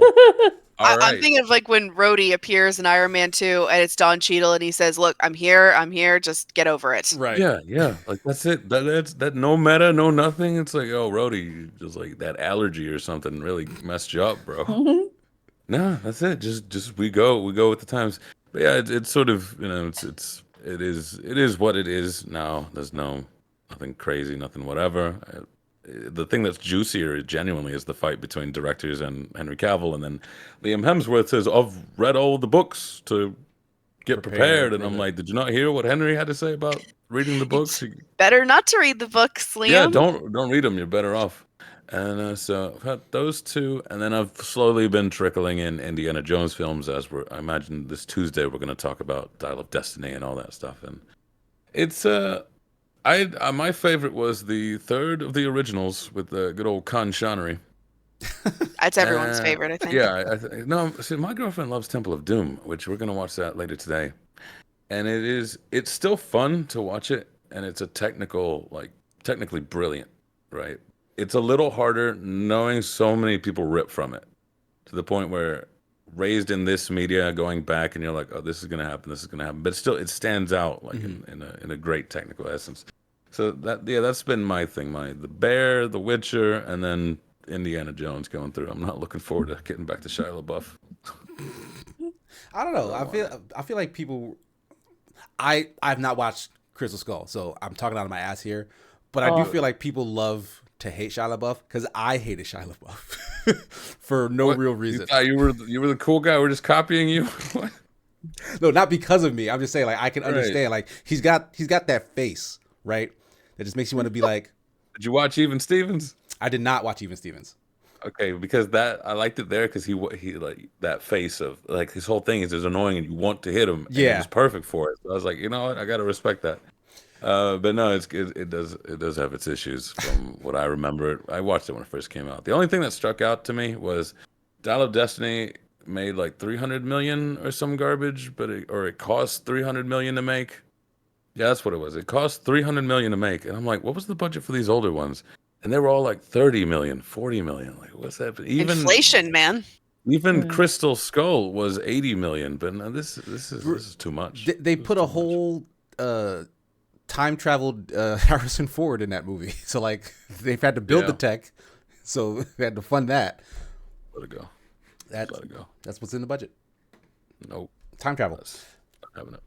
all I'm right. thinking of like when Rhodey appears in Iron Man 2 and it's Don Cheadle and he says, "Look, I'm here, just get over it." right. Yeah, yeah, like that's it. That's no meta, no nothing. It's like, oh, Rhodey, just like that allergy or something really messed you up, bro. No, that's it. Just we go with the times. But yeah, it's sort of it is what it is now. There's nothing crazy, nothing whatever. The thing that's juicier, genuinely, is the fight between directors and Henry Cavill, and then Liam Hemsworth says, "I've read all the books to get Prepared prepared," and for I'm the. like, "Did you not hear what Henry had to say about reading the books?" It's better not to read the books, Yeah, Liam. don't read them. You're better off. And so I've had those two, and then I've slowly been trickling in Indiana Jones films as I imagine this Tuesday we're going to talk about Dial of Destiny and all that stuff. And it's my favorite was the third of the originals with the good old Khan Connery. That's everyone's favorite, I think. Yeah, no, see, my girlfriend loves Temple of Doom, which we're going to watch that later today. And it's still fun to watch it, and it's a technically brilliant, right? It's a little harder knowing so many people rip from it to the point where raised in this media going back and you're like, oh, this is gonna happen, this is gonna happen, but still it stands out like Mhm. in a great technical essence. So that's been my thing, the Bear, The Witcher, and then Indiana Jones going through. I'm not looking forward to getting back to Shia LaBeouf. I don't know. But I want it. I feel like people. I've not watched Crystal Skull, so I'm talking out of my ass here. But I do Oh, feel like people love to hate Shia LaBeouf because I hated Shia LaBeouf for no What? real You reason. thought you were the cool guy? We're just copying you? What? No, not because of me. I'm just saying, like, I can Right. understand. Like, he's got that face, right? That just makes you want to be like. Did you watch Even Stevens? I did not watch Even Stevens. Okay, because that I liked it there because he like that face of like his whole thing is just annoying and you want to hit him and he Yeah. was perfect for it. So I was like, you know what, I gotta respect that. But no, it does have its issues from what I remember. I watched it when it first came out. The only thing that struck out to me was Dial of Destiny made like 300 million or some garbage, but it cost 300 million to make. Yeah, that's what it was. It cost 300 million to make, and I'm like, what was the budget for these older ones? And they were all like 30 million, 40 million. Like, what's that? Inflation, man. Even Mm. Crystal Skull was 80 million, but no, this is too much. They This is put a too much. whole time traveled Harrison Ford in that movie, so like they've had to build the Yeah. tech, so they had to fund that. Let it go. That's Let it go. that's what's in the budget. Nope. Time travel. That's not having it.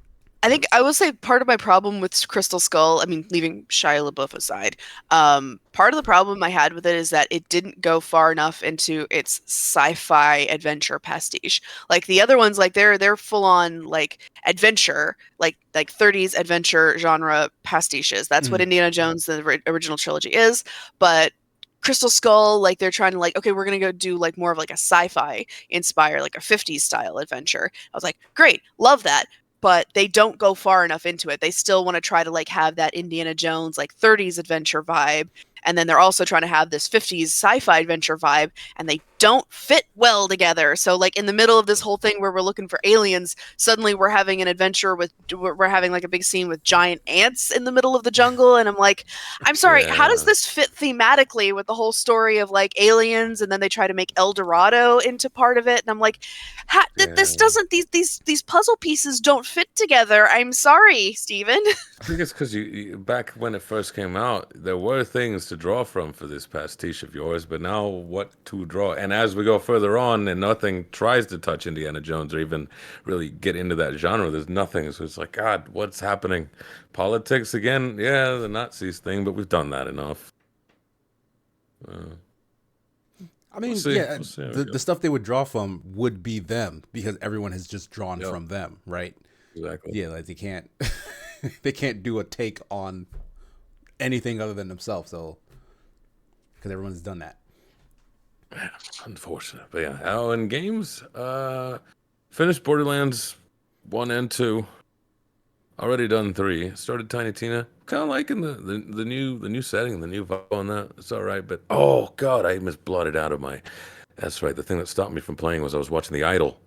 I think I will say part of my problem with Crystal Skull, I mean, leaving Shia LaBeouf aside, part of the problem I had with it is that it didn't go far enough into its sci-fi adventure pastiche. Like the other ones, like they're full on like adventure, like 30s adventure genre pastiches. That's what Mhm. Indiana Jones, the original trilogy, is. But Crystal Skull, like they're trying to like, okay, we're gonna go do like more of like a sci-fi inspired, like a 50s style adventure. I was like, great, love that, but they don't go far enough into it. They still want to try to like have that Indiana Jones like 30s adventure vibe, and then they're also trying to have this 50s sci-fi adventure vibe, and they don't fit well together. So like in the middle of this whole thing where we're looking for aliens, suddenly we're having an adventure with we're having like a big scene with giant ants in the middle of the jungle, and I'm like, I'm sorry, how does Yeah. this fit thematically with the whole story of like aliens, and then they try to make El Dorado into part of it, and I'm like, this Yeah. doesn't these puzzle pieces don't fit together. I'm sorry, Steven. I think it's because you back when it first came out, there were things to draw from for this pastiche of yours, but now what to draw? And as we go further on, and nothing tries to touch Indiana Jones or even really get into that genre, there's nothing. So it's like, God, what's happening? Politics again? Yeah, the Nazis thing, but we've done that enough. I mean, We'll see. yeah, We'll see how it the goes. stuff they would draw from would be them because everyone has just drawn Yep. from them, right? Exactly. Yeah, like they can't they can't do a take on anything other than themselves, so because everyone's done that. Unfortunate, but yeah. Oh, in games, finished Borderlands 1 and 2. Already done 3. Started Tiny Tina. Kind of liking the new setting, the new vibe on that. It's all right, but oh god, I almost blotted out of my. That's right. The thing that stopped me from playing was I was watching The Idol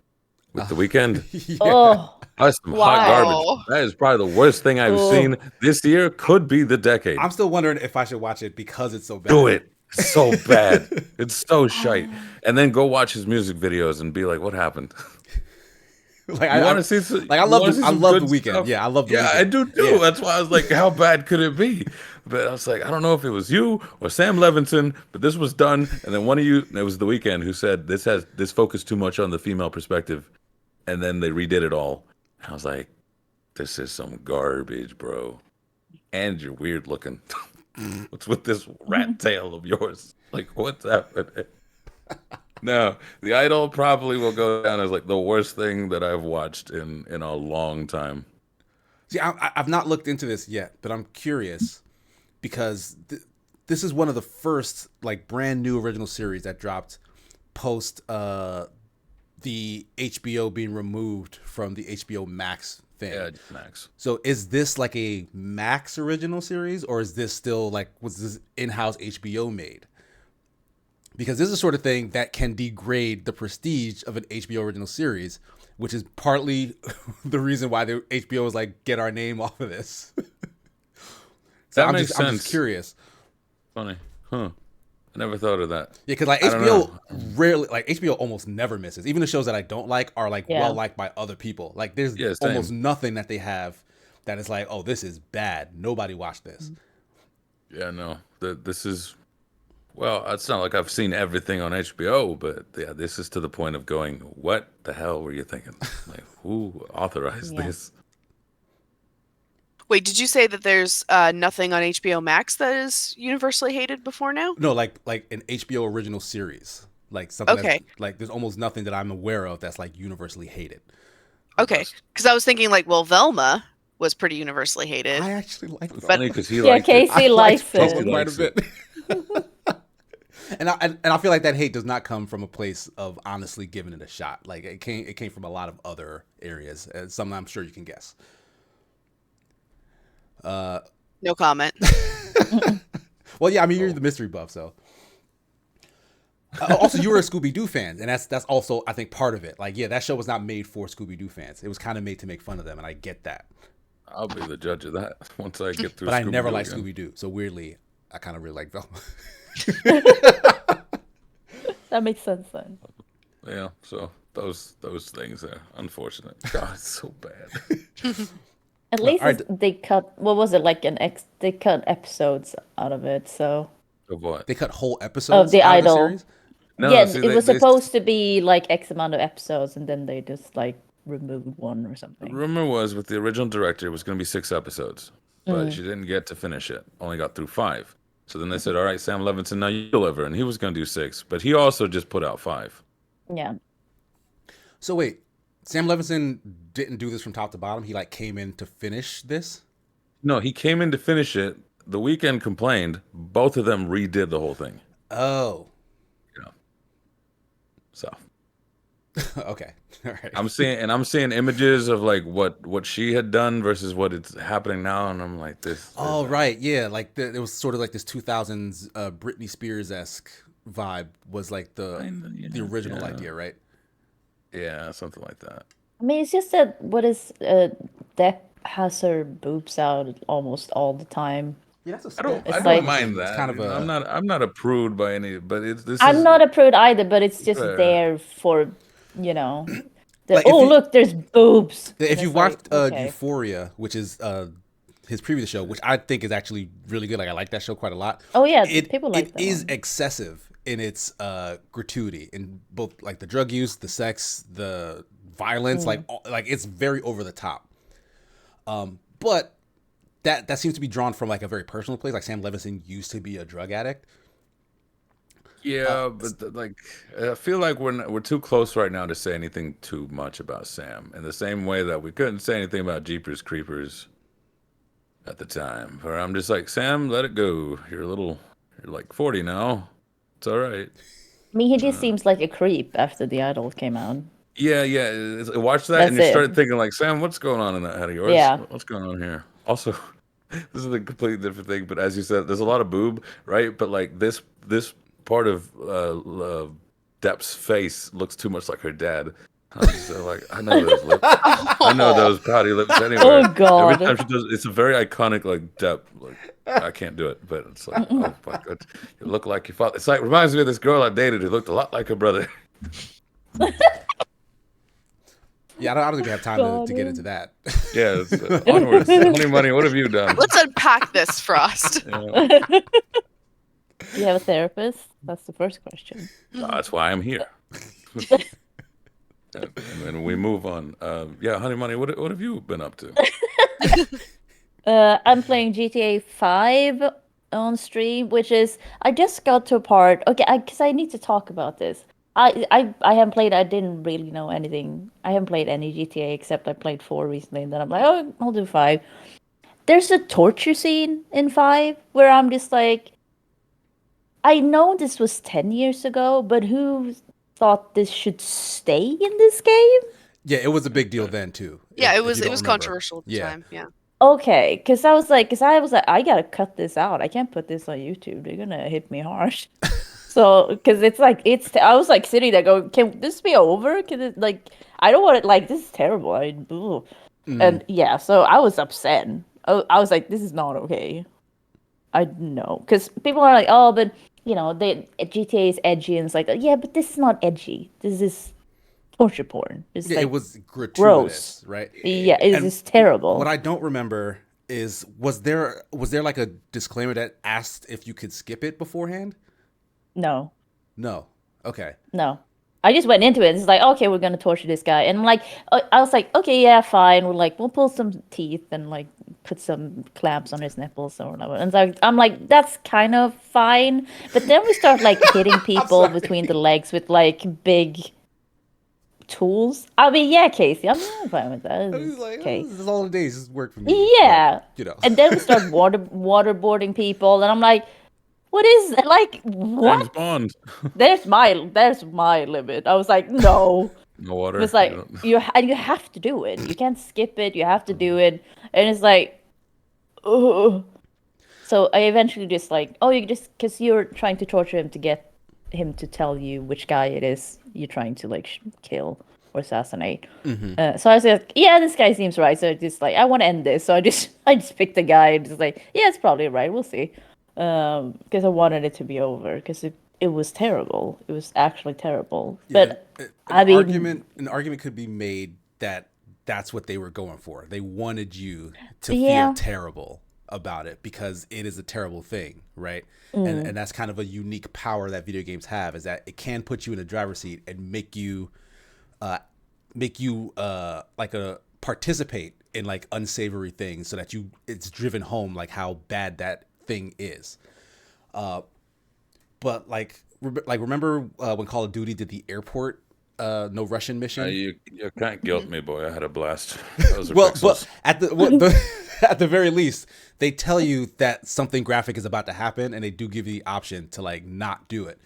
with The Weeknd. Yeah. Oh, That's some hot Why? garbage. Oh. That is probably the worst thing I've Oh. seen this year. Could be the decade. I'm still wondering if I should watch it because it's so bad. Do it. It's so bad. It's so shite. And then go watch his music videos and be like, what happened? Like You I want to see some, like I you love wanna the see I some love good the weekend. stuff? Yeah, I love the Yeah, weekend. I do too. Yeah. That's why I was like, how bad could it be? But I was like, I don't know if it was you or Sam Levinson, but this was done. And then one of you, it was The Weeknd, who said this focused too much on the female perspective. And then they redid it all. I was like, this is some garbage, bro. And you're weird looking. What's with this rat tail of yours? Like, what's happening? No, The Idol probably will go down as like the worst thing that I've watched in a long time. See, I've not looked into this yet, but I'm curious because this is one of the first like brand new original series that dropped post the HBO being removed from the HBO Max thing. Yeah, Max. So is this like a Max original series, or is this still like was this in-house HBO made? Because this is the sort of thing that can degrade the prestige of an HBO original series, which is partly the reason why the HBO was like, get our name off of this. So That I'm makes just, I'm sense. just curious. Funny, huh? I never thought of that. Yeah, because like I don't HBO rarely, like HBO almost never misses. Even the shows that I don't like are like Yeah. well liked by other people. Like there's Yeah, same. almost nothing that they have that is like, oh, this is bad. Nobody watched this. Yeah, no. This is, well, it's not like I've seen everything on HBO, but yeah, this is to the point of going, what the hell were you thinking? Like, who authorized Yeah. this? Wait, did you say that there's nothing on HBO Max that is universally hated before now? No, like an HBO original series. Like something Okay. that's, like there's almost nothing that I'm aware of that's like universally hated. Okay, because I was thinking like, well, Velma was pretty universally hated. I actually like But- Only because he Yeah, liked it. Casey likes Velma it. Casey quite likes a bit. And I feel like that hate does not come from a place of honestly giving it a shot. Like it came from a lot of other areas. Some I'm sure you can guess. No comment. Well, yeah, I mean you're the mystery buff, so. Also, you were a Scooby Doo fan, and that's also I think part of it. Like, yeah, that show was not made for Scooby Doo fans. It was kind of made to make fun of them, and I get that. I'll be the judge of that once I get through. But I never Scooby-Doo liked again. Scooby Doo, so weirdly, I kind of really like Velma. That makes sense then. Yeah, so those things are unfortunate. God, it's so bad. At least alright. they cut, what was it, like they cut episodes out of it, so. Of what? They cut whole episodes The out of the Idol. series. No, Yeah, see, it they- was they- supposed to be like X amount of episodes, and then they just like removed one or The something. rumor was with the original director, it was going to be 6 episodes, but Mm. she didn't get to finish it. Only got through 5. So then they said, "All right, Sam Levinson, now you deliver," and he was going to do 6, but he also just put out 5. Yeah. So wait, Sam Levinson didn't do this from top to bottom. He like came in to finish this. No, he came in to finish it. The Weeknd complained. Both of them redid the whole thing. Oh, Yeah. So okay, all right. I'm seeing images of like what she had done versus what it's happening now, and I'm like, this. Oh right, yeah, like it was sort of like this 2000s Britney Spears esque vibe was like the Kinda, the yeah, original yeah. idea, right? Yeah, something like that. I mean, it's just that Depp has her boobs out almost all the time. Yeah, that's a I don't It's I like- don't mind that. It's kind of a. I'm not a prude by any, but I'm not a prude either, but it's just Fair. there for, you know, Like, if oh, you- look, there's boobs. If And you it's like, watched okay. Euphoria, which is his previous show, which I think is actually really good. Like I like that show quite a lot. Oh, yeah, it, people like that It is one. excessive in its gratuity in both like the drug use, the sex, the violence. Like it's very over the top. But that seems to be drawn from like a very personal place. Like Sam Levinson used to be a drug addict, Yeah, but like I feel like we're too close right now to say anything too much about Sam. In the same way that we couldn't say anything about Jeepers Creepers at the time. Where I'm just like, Sam, let it go. You're like 40 now. It's all right. I mean, he just seems like a creep after the idol came out. Yeah, yeah. Watch that, and That's you it. started thinking like, Sam, what's going on in that head of yours? Yeah. What's going on here? Also, this is a completely different thing, but as you said, there's a lot of boob, right? But like this part of Depp's face looks too much like her dad. I'm just like, I know those lips. I know those pouty lips anyway. Oh God. Every time she does, it's a very iconic like Depp. Like I can't do it, but it's like, oh my god, you look like your father. It's like reminds me of this girl I dated who looked a lot like her brother. Yeah, I don't think we have time to get into that. Yeah, onwards. Honey Money, what have you done? Let's unpack this, Frost. Yeah. Do you have a therapist? That's the first question. That's why I'm here. And then we move on. Yeah, Honey Money, what have you been up to? I'm playing GTA 5 on stream, which is I just got to a part. Okay, because I need to talk about this. I haven't played. I didn't really know anything. I haven't played any GTA except I played 4 recently, and then I'm like, oh, I'll do 5. There's a torture scene in 5 where I'm just like, I know this was 10 years ago, but who thought this should stay in this game? Yeah, it was a big deal then too. Yeah, if it you was don't remember. controversial at the Yeah. time. Yeah. Okay, because I was like, I gotta cut this out. I can't put this on YouTube. They're gonna hit me hard. So, because it's like, I was like sitting there going, can this be over? Can it, like, I don't want it, like, this is terrible. And yeah, so I was upset. I was like, this is not okay. I know. Because people are like, oh, but, GTA is edgy. And it's like, yeah, but this is not edgy. This is torture porn. It's Yeah, like, it was gratuitous, gross. right? Yeah, it's And just terrible. What I don't remember is was there like a disclaimer that asked if you could skip it beforehand? No. No. Okay. No. I just went into it. It's like, okay, we're gonna torture this guy, and I'm like, I was like, okay, yeah, fine. We'll pull some teeth and like put some clamps on his nipples or whatever. And so I'm like, that's kind of fine. But then we start like hitting people between the legs with like big tools. I mean, yeah, Casey, I'm fine with that. I was like, Okay. this is all the days. This worked for me. Yeah. But, And then we start waterboarding people, and I'm like, what is like what? James Bond. There's my limit. I was like, no. No water. It's like you have to do it. You can't skip it. You have to do it. And it's like, ugh. So I eventually just like, oh, you just because you're trying to torture him to get him to tell you which guy it is you're trying to like kill or assassinate. So I was like, yeah, this guy seems right. So I just like, I want to end this. So I just picked a guy and just like, yeah, it's probably right. We'll see. Because I wanted it to be over because it was terrible. It was actually terrible. yeah, But an argument could be made that that's what they were going for. They wanted you to feel terrible about it because it is a terrible thing, right? And that's kind of a unique power that video games have, is that it can put you in a driver's seat and make you participate in like unsavory things, so that it's driven home like how bad that thing is. But remember when Call of Duty did the airport no Russian mission? You can't guilt me, boy. I had a blast. Those are Well, pixels. but at the very least, they tell you that something graphic is about to happen, and they do give you the option to like not do it,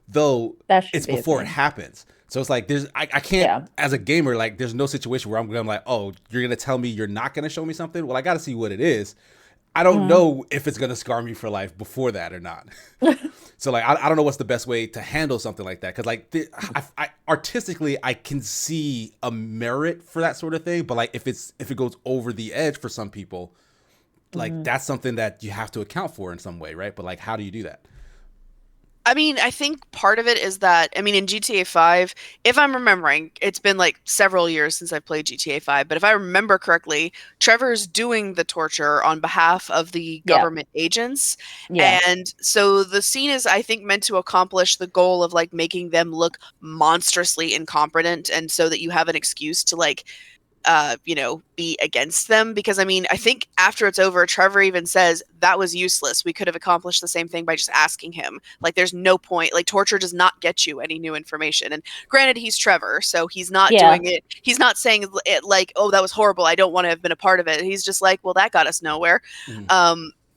though it's before it happens. So it's like I can't as a gamer, like there's no situation where I'm like, oh, you're gonna tell me you're not gonna show me something. Well, I got to see what it is. I don't know if it's gonna scar me for life before that or not. So like I don't know what's the best way to handle something like that, because like I artistically I can see a merit for that sort of thing, but like if it goes over the edge for some people, like that's something that you have to account for in some way, right? But like how do you do that? I mean, I think part of it is that, I mean, in GTA 5, if I'm remembering, it's been like several years since I played GTA 5, but if I remember correctly, Trevor's doing the torture on behalf of the government agents. Yeah. And so the scene is, I think, meant to accomplish the goal of like making them look monstrously incompetent, and so that you have an excuse to like be against them, because I mean, I think after it's over, Trevor even says that was useless. We could have accomplished the same thing by just asking him. Like, there's no point. Like, torture does not get you any new information. And granted, he's Trevor, so he's not doing it. He's not saying it like, oh, that was horrible, I don't want to have been a part of it. He's just like, well, that got us nowhere.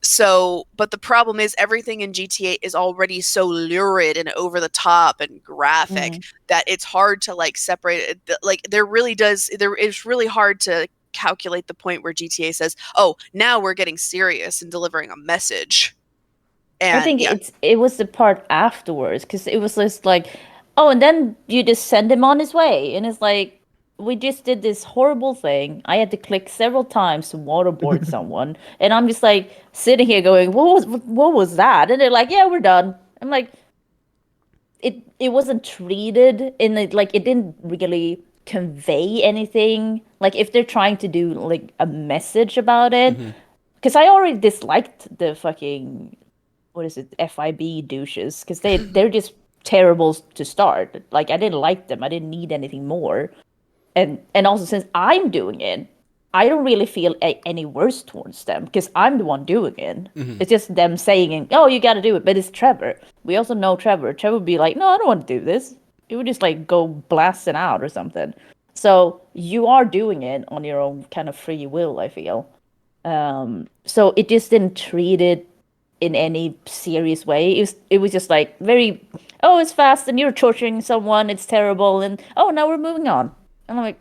So, but the problem is everything in GTA is already so lurid and over the top and graphic that it's hard to like separate it. Like, it's really hard to calculate the point where GTA says, oh, now we're getting serious and delivering a message. And I think it was the part afterwards, because it was just like, oh, and then you just send him on his way, and it's like, we just did this horrible thing. I had to click several times to waterboard someone, and I'm just like sitting here going, what was that? And they're like, yeah, we're done. I'm like, it wasn't treated in like, it didn't really convey anything. Like, if they're trying to do like a message about it, because I already disliked the fucking, what is it, FIB douches, because they're just terrible to start. Like, I didn't like them. I didn't need anything more. And also, since I'm doing it, I don't really feel any worse towards them, because I'm the one doing it. It's just them saying, oh, you got to do it. But it's Trevor. We also know Trevor. Trevor would be like, no, I don't want to do this. He would just like go blasting out or something. So you are doing it on your own kind of free will, I feel. So it just didn't treat it in any serious way. It was just like very, oh, it's fast and you're torturing someone, it's terrible, and oh, now we're moving on. And I'm like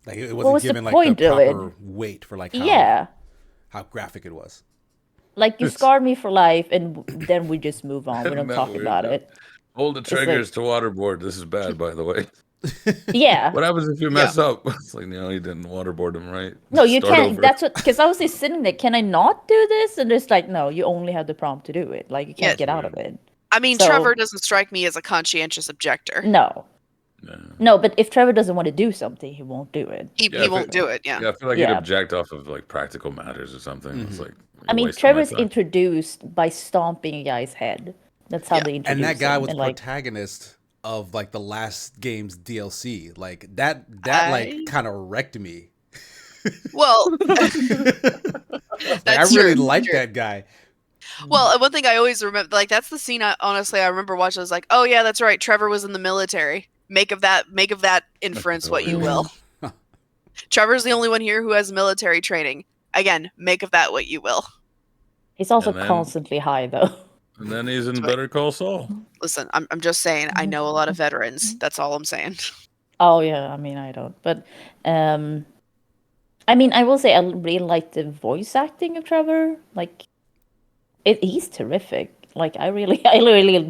it what wasn't was given the like point the of it? proper weight for like how graphic it was. Like, you scarred me for life, and then we just move on. We don't talk about it. Hold the triggers to waterboard. This is bad, by the way. Yeah. What happens if you mess up? It's like, no, you didn't waterboard him right. No, you Start can't. over. That's what, because I was just sitting there. Can I not do this? And it's like, no, you only have the prompt to do it. Like, you can't get out of it. I mean, So- Trevor doesn't strike me as a conscientious objector. No, but if Trevor doesn't want to do something, he won't do it. He won't do it. Yeah. Yeah, I feel like Yeah. he'd object off of like practical matters or something. It's like, I mean, Trevor's introduced by stomping a guy's head. That's how they introduce And that guy him. was And, like, protagonist of like the last game's DLC. Like that like kind of wrecked me. Well, I really liked that guy. Well, one thing I always remember, like, that's the scene I remember watching. I was like, oh yeah, that's right. Trevor was in the military. Make of that inference what you will. Trevor's the only one here who has military training. Again, make of that what you will. he's also And then- constantly high, though. And then he's in Better Call Saul. Listen, I'm just saying, I know a lot of veterans. That's all I'm saying. Oh yeah, I mean, I don't, but I mean, I will say I really like the voice acting of Trevor. Like, he's terrific. Like, I really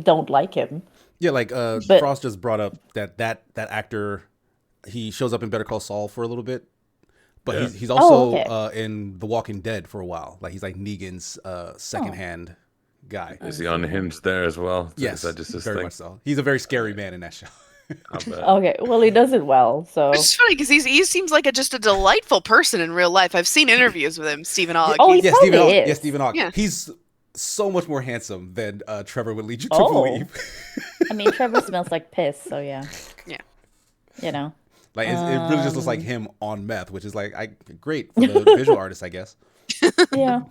don't like him. Yeah, like But- Frost just brought up that actor. He shows up in Better Call Saul for a little bit, but Yeah. he's also okay. in The Walking Dead for a while. Like he's like Negan's secondhand guy. Is he unhinged there as well? Yes, Is that just his very thing? much so. He's a very scary man in that show. I bet. Okay, well, he does it well. So It's funny because he seems like just a delightful person in real life. I've seen interviews with him, Stephen Ogg. Oh, he Yeah, probably Stephen Ogg. is. Yeah, Stephen Ogg. Yeah. He's so much more handsome than Trevor would lead you to Oh. believe. I mean, Trevor smells like piss. So yeah, Yeah. you know. Like it really just looks like him on meth, which is like great for the visual artist, I guess. Yeah.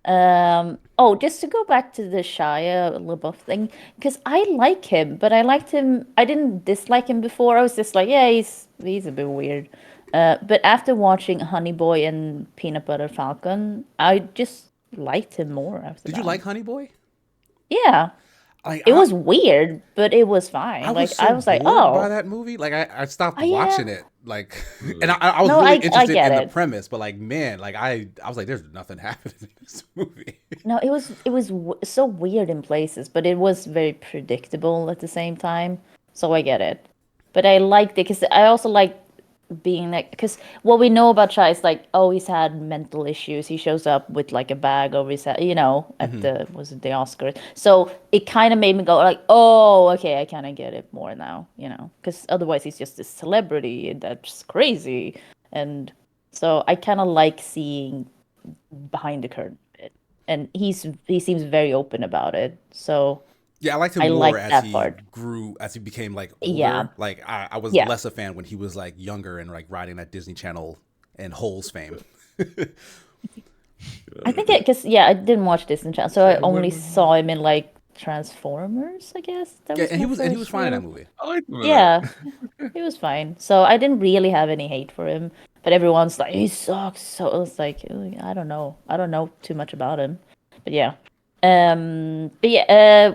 Oh, just to go back to the Shia LaBeouf thing, because I like him, but I liked him. I didn't dislike him before. I was just like, yeah, he's a bit weird. But after watching Honey Boy and Peanut Butter Falcon, I just liked him more after Did that. you like Honey Boy? Yeah, Like it was weird, but it was fine. I Like, was so I was like, bored oh, by that movie. Like I stopped Oh, yeah. watching it. Like, and I was No, really I interested get in the it. premise, but like, man, like I was like, there's nothing happening in this movie. no, it was so weird in places, but it was very predictable at the same time. So I get it, but I liked it because I also like being like, because what we know about Chai is like, oh, he's had mental issues. He shows up with like a bag over his head, at the the Oscars. So it kind of made me go like, oh, okay, I kind of get it more now, because otherwise he's just a celebrity that's crazy, and so I kind of like seeing behind the curtain a bit. And he seems very open about it. So Yeah, I liked him I more liked as that he part. grew, as he became like Yeah, older. Like I was yeah. less a fan when he was like younger and like riding that Disney Channel and Holes fame. I think because I didn't watch Disney Channel, so I Say only what? saw him in like Transformers. I guess that Yeah, was my and he was first fine in that real. movie. I like him in Yeah, that. he was fine. So I didn't really have any hate for him, but everyone's like, he sucks. So it's like, I don't know. I don't know too much about him. But yeah. But yeah,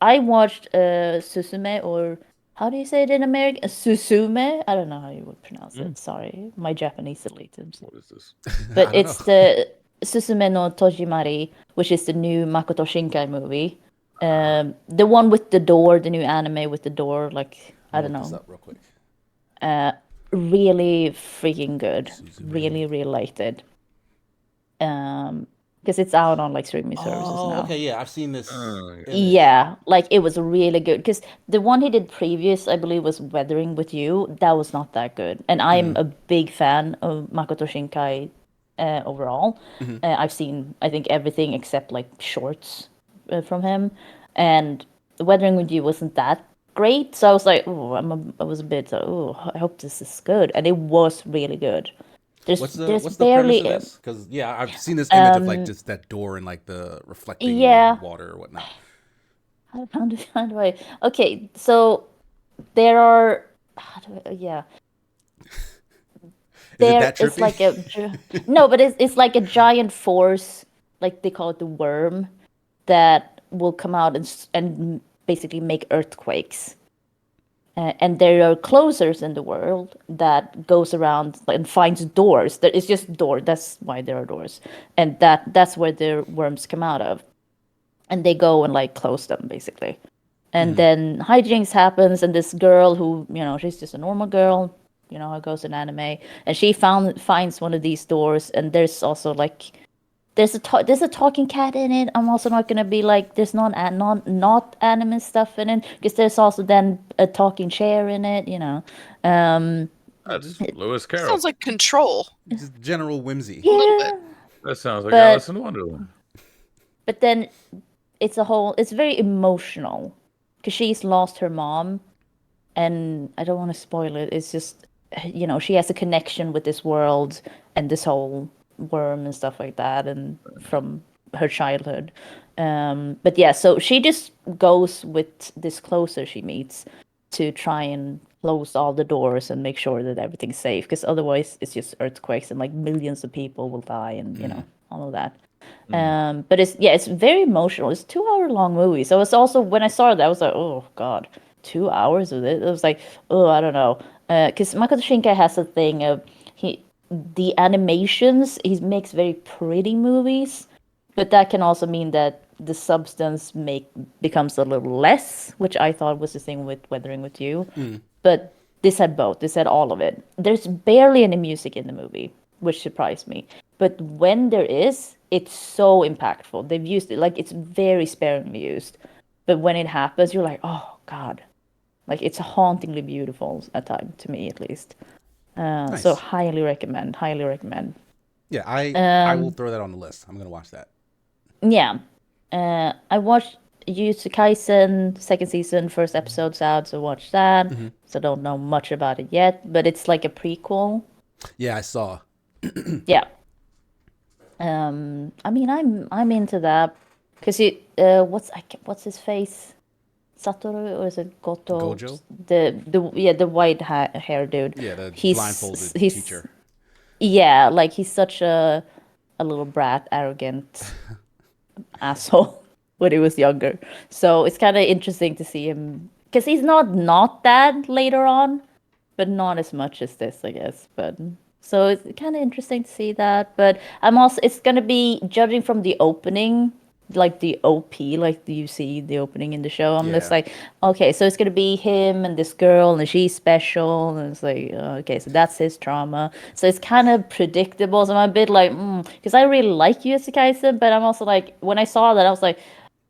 I watched Suzume, or how do you say it in American? Suzume? I don't know how you would pronounce it. Sorry. My Japanese deleted. What is this? But I don't know. it's the Suzume no Tojimari, which is the new Makoto Shinkai movie. The one with the door, the new anime with the door, like I'm I gonna don't look this know. up real quick. Really freaking good. Suzume. Really, really liked it. Because it's out on like streaming services Oh, now. okay, yeah, I've seen this Yeah. image. Yeah, like it was really good. Because the one he did previous, I believe, was Weathering with You. That was not that good. And I'm a big fan of Makoto Shinkai overall. I've seen, I think, everything except like shorts from him. And Weathering with You wasn't that great. So I was like, oh, I was a bit, oh, I hope this is good. And it was really good. There's What's the premise of barely, this? Because yeah, I've seen this image of like just that door and like the reflecting yeah. water or whatnot. How do I? Okay, so there are. How do I, yeah, Is it there that is trippy? like a no, but it's like a giant force, like they call it the worm, that will come out and basically make earthquakes. And there are closers in the world that goes around and finds doors. That it's just door. That's why there are doors, and that's where the worms come out of, and they go and like close them basically. And then hijinks happens, and this girl who, she's just a normal girl, how it goes in anime, and she finds one of these doors, and there's also like there's a talking cat in it. I'm also not gonna be like there's not anime stuff in it because there's also then a talking chair in it. Um, That's Lewis Sounds Carroll. like Control Just general whimsy. a little bit. yeah, That sounds like but Alice in Wonderland. then it's very emotional because she's lost her mom, and I don't want to spoil it. It's just, she has a connection with this world and this whole worm and stuff like that, and from her childhood. But yeah, so she just goes with this closer she meets to try and close all the doors and make sure that everything's safe, because otherwise it's just earthquakes and like millions of people will die, and all of that. But it's very emotional. It's a 2 hour long movie. So it's also, when I saw it, I was like, oh God, 2 hours of it. It was like, oh, I don't know. Because Makoto Shinkai has a thing of the animations, he makes very pretty movies, but that can also mean that the substance becomes a little less, which I thought was the thing with Weathering with You. But this had both. This had all of it. There's barely any music in the movie, which surprised me. But when there is, it's so impactful. They've used it like it's very sparingly used. But when it happens, you're like, oh God. Like it's hauntingly beautiful at time to me, at least. So Nice. highly recommend. Highly recommend. Yeah, I will throw that on the list. I'm gonna watch that. Yeah. I watched Jujutsu Kaisen second season, first episode's out, so watch that. So don't know much about it yet, but it's like a prequel. Yeah, I saw. Yeah. I mean, I'm into that because what's his face? Satoru, or is it Goto? Gojo. The white hair dude. Yeah, the He's blindfolded he's teacher. yeah, like he's such a little brat, arrogant asshole when he was younger. So it's kind of interesting to see him because he's not that later on, but not as much as this, I guess. But so it's kind of interesting to see that. But I'm also, it's gonna be, judging from the opening, like the OP, like you see the opening in the show. I'm just Yeah. like, okay, so it's gonna be him and this girl, and she's special, and it's like, okay, so that's his trauma. So it's kind of predictable. So I'm a bit like, because I really like Yusei Kaisen, but I'm also like, when I saw that, I was like,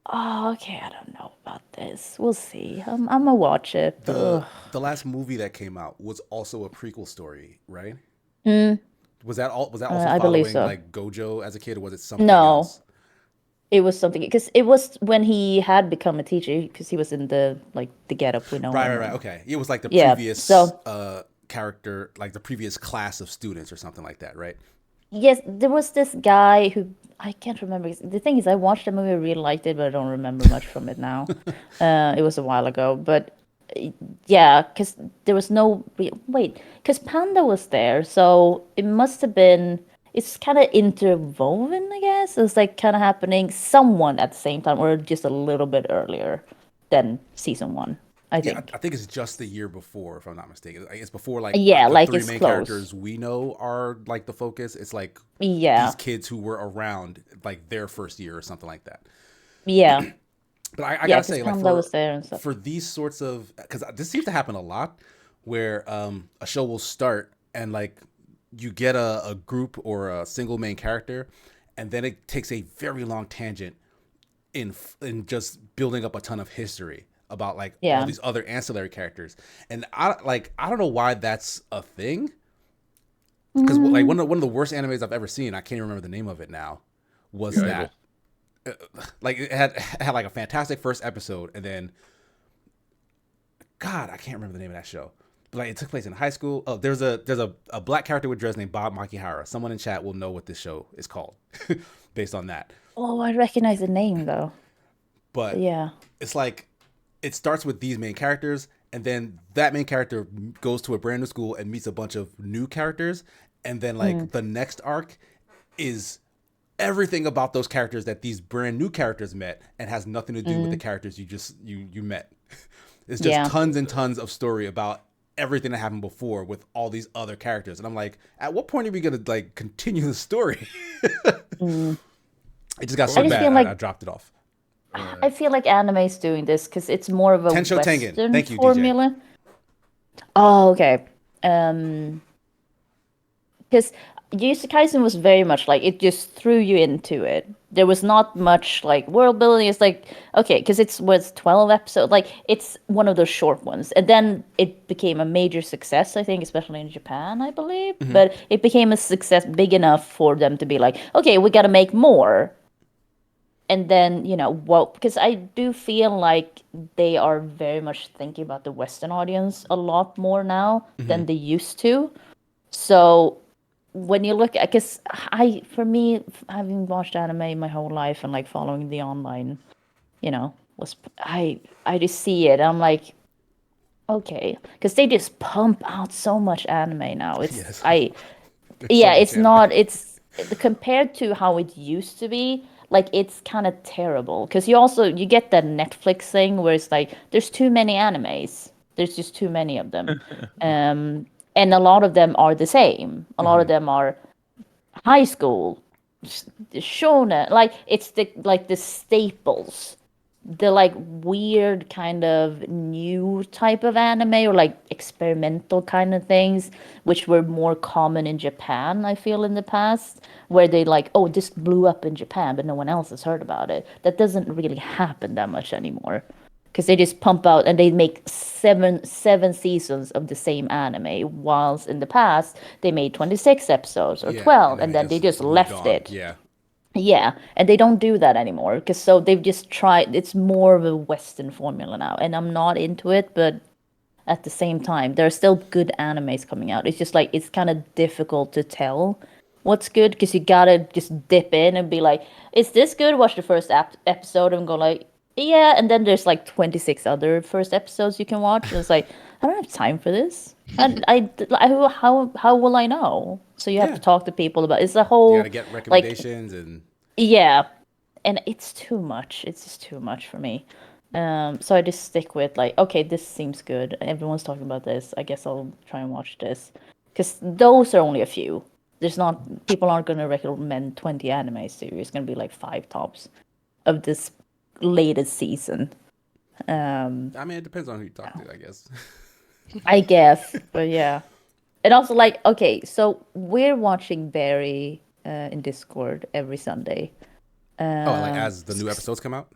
oh, okay, I don't know about this. We'll see. I'm gonna watch it. But, ugh. The last movie that came out was also a prequel story, right? Was that also I believe following so. like Gojo as a kid, or was it something No, else? it was something because it was when he had become a teacher because he was in the getup we know Right, him right, right. in. Okay, it was like the Yeah, previous so character, like the previous class of students or something like that, right? yes, there was this guy who I can't remember. The thing is, I watched the movie, I really liked it, but I don't remember much from it now. It was a while ago, but yeah, because there was no wait, because Panda was there, so it must have been. It's kind of interwoven, I guess. It's like kind of happening somewhat at the same time, or just a little bit earlier than season one, I Yeah, think. I think it's just the year before, if I'm not mistaken. Like, it's before like Yeah, the like three it's main close. characters we know are like the focus. It's like these Yeah, kids who were around like their first year or something like that. yeah, But I yeah, gotta because say, like Panda was there and stuff. for these sorts of, because this seems to happen a lot, where a show will start and like you get a group or a single main character, and then it takes a very long tangent in just building up a ton of history about like all Yeah. these other ancillary characters. And I don't know why that's a thing, because like Mm, one of the worst animes I've ever seen, I can't even remember the name of it now, was The Idol. that like it had like a fantastic first episode, and then God, I can't remember the name of that show. But like it took place in high school. Oh, there's a black character with dreads named Bob Makihara. Someone in chat will know what this show is called based on that. oh, I recognize the name though. But But yeah. it's like it starts with these main characters, and then that main character goes to a brand new school and meets a bunch of new characters, and then Mm, like the next arc is everything about those characters that these brand new characters met and has nothing to do with the mm, characters you met. It's just yeah. tons and tons of story about everything that happened before with all these other characters. And I'm like, at what point are we gonna like continue the story? Mm. It just got I so just Course. feel bad I like dropped it off. I feel like anime's doing this because it's more of a Tensho Tengen. Western Thank you, DJ. formula. Oh, okay. Um, because Jujutsu Kaisen was very much like it just threw you into it. There was not much like world building. It's like okay, because it's was 12 episodes. Like it's one of those short ones, and then it became a major success. I think, especially in Japan, I believe. Mm-hmm. But it became a success big enough for them to be like, okay, we got to make more. And then well, because I do feel like they are very much thinking about the Western audience a lot more now Mm-hmm. than they used to. So when you look at, because for me, having watched anime my whole life and like following the online, was I just see it. I'm like, okay, because they just pump out so much anime now. Yes. There's so Yeah, much it's anime. not. It's compared to how it used to be. Like it's kind of terrible because you get that Netflix thing where it's like there's too many animes. There's just too many of them, um, and a lot of them are the same. A lot Mm-hmm. of them are high school, shonen. Like it's the staples, the like weird kind of new type of anime or like experimental kind of things which were more common in Japan, I feel, in the past, where they like, oh, this blew up in Japan but no one else has heard about it. That doesn't really happen that much anymore because they just pump out and they make seven seasons of the same anime, whilst in the past they made 26 episodes or Yeah, and 12 then and they then they just just moved left on. it. Yeah. Yeah, and they don't do that anymore because so they've just tried. It's more of a Western formula now, and I'm not into it. But at the same time, there are still good animes coming out. It's just like it's kind of difficult to tell what's good because you gotta just dip in and be like, "Is this good?" Watch the first episode and go like, "Yeah," and then there's like 26 other first episodes you can watch, and it's like, I don't have time for this. How will I know? So you have Yeah. to talk to people about. It's a You got to whole get like recommendations and yeah, and it's too much. It's just too much for me. So I just stick with like, okay, this seems good. Everyone's talking about this. I guess I'll try and watch this. Because those are only a few. There's not people aren't gonna recommend 20 animes to you. It's gonna be like five tops of this latest season. Um, I mean, it depends on who you talk to, I guess. I guess, but yeah. And also like, okay, so we're watching Barry in Discord every Sunday. Oh, like Um, as the new episodes come out?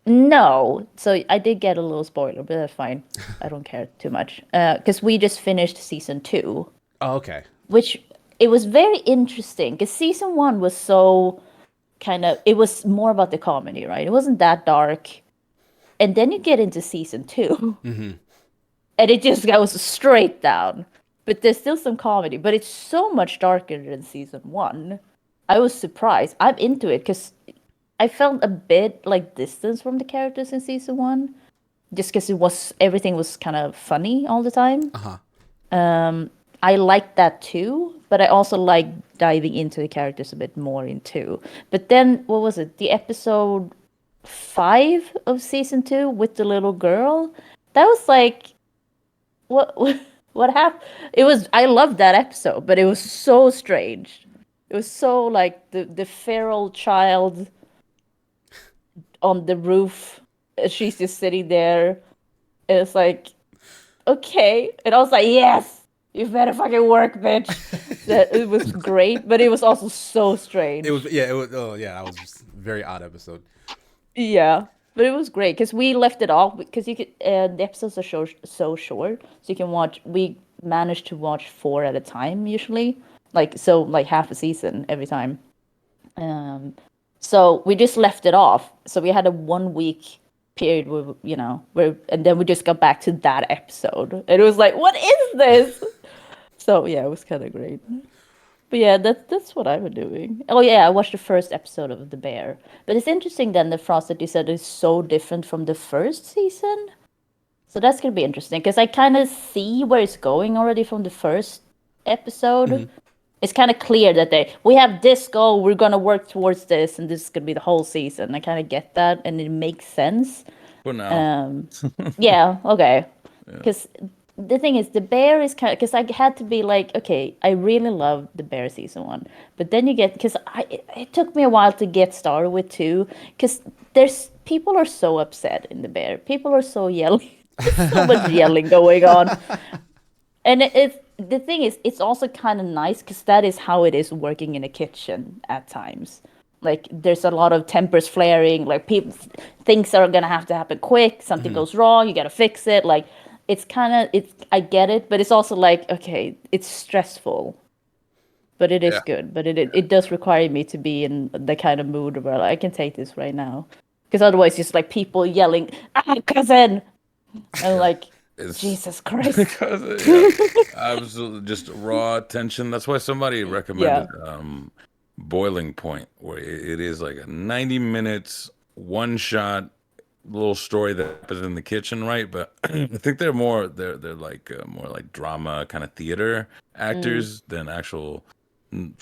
No, so I did get a little spoiler, but that's fine. I don't care too much. Because we just finished season two, Oh, okay. which it was very interesting. Because season one was so kind of, it was more about the comedy, right? It wasn't that dark. And then you get into season 2, and it just goes straight down. But there's still some comedy, but it's so much darker than season 1. I was surprised. I'm into it because I felt a bit like distance from the characters in season 1, just because everything was kind of funny all the time. I liked that too, but I also like diving into the characters a bit more in 2. But then what was it? The episode 5 of season 2 with the little girl. That was like what what happened? It was, I loved that episode, but it was so strange. It was so like the feral child on the roof. She's just sitting there. And it's like, okay. And I was like, yes, you better fucking work, bitch. That it was great, but it was also so strange. It was yeah. It was that was just a very odd episode. Yeah, but it was great because we left it off because you could. The episodes are so short, so you can watch. We managed to watch 4 at a time usually, like half a season every time. So we just left it off. So we had a 1 week period where and then we just got back to that episode, and it was like, what is this? So yeah, it was kind of great. But yeah, that's what I've been doing. Oh yeah, I watched the first episode of The Bear. But it's interesting then the Frost that you said is so different from the first season. So that's gonna be interesting because I kind of see where it's going already from the first episode. It's kind of clear that we have this goal, we're gonna work towards this, and this is gonna be the whole season. I kind of get that, and it makes sense. For now. Yeah, okay. Because the thing is, the bear is kind of, because I had to be like, okay, I really love the bear season 1, but then you get, because it took me a while to get started with 2, because people are so upset in the bear. People are so yelling. There's so much yelling going on. And the thing is, it's also kind of nice because that is how it is working in a kitchen at times. Like there's a lot of tempers flaring. Like people, things are gonna have to happen quick. Something goes wrong, you gotta fix it. Like it's kind of I get it, but it's also like, okay, it's stressful, but it is good. But it does require me to be in the kind of mood where like, I can take this right now, because otherwise, it's like people yelling, "Ah, cousin," and like. It's Jesus Christ. because yeah, absolutely just raw tension. That's why somebody recommended Boiling Point, where it is like a 90 minutes, one shot little story that happens in the kitchen, right? But I think they're like more like drama kind of theater actors than actual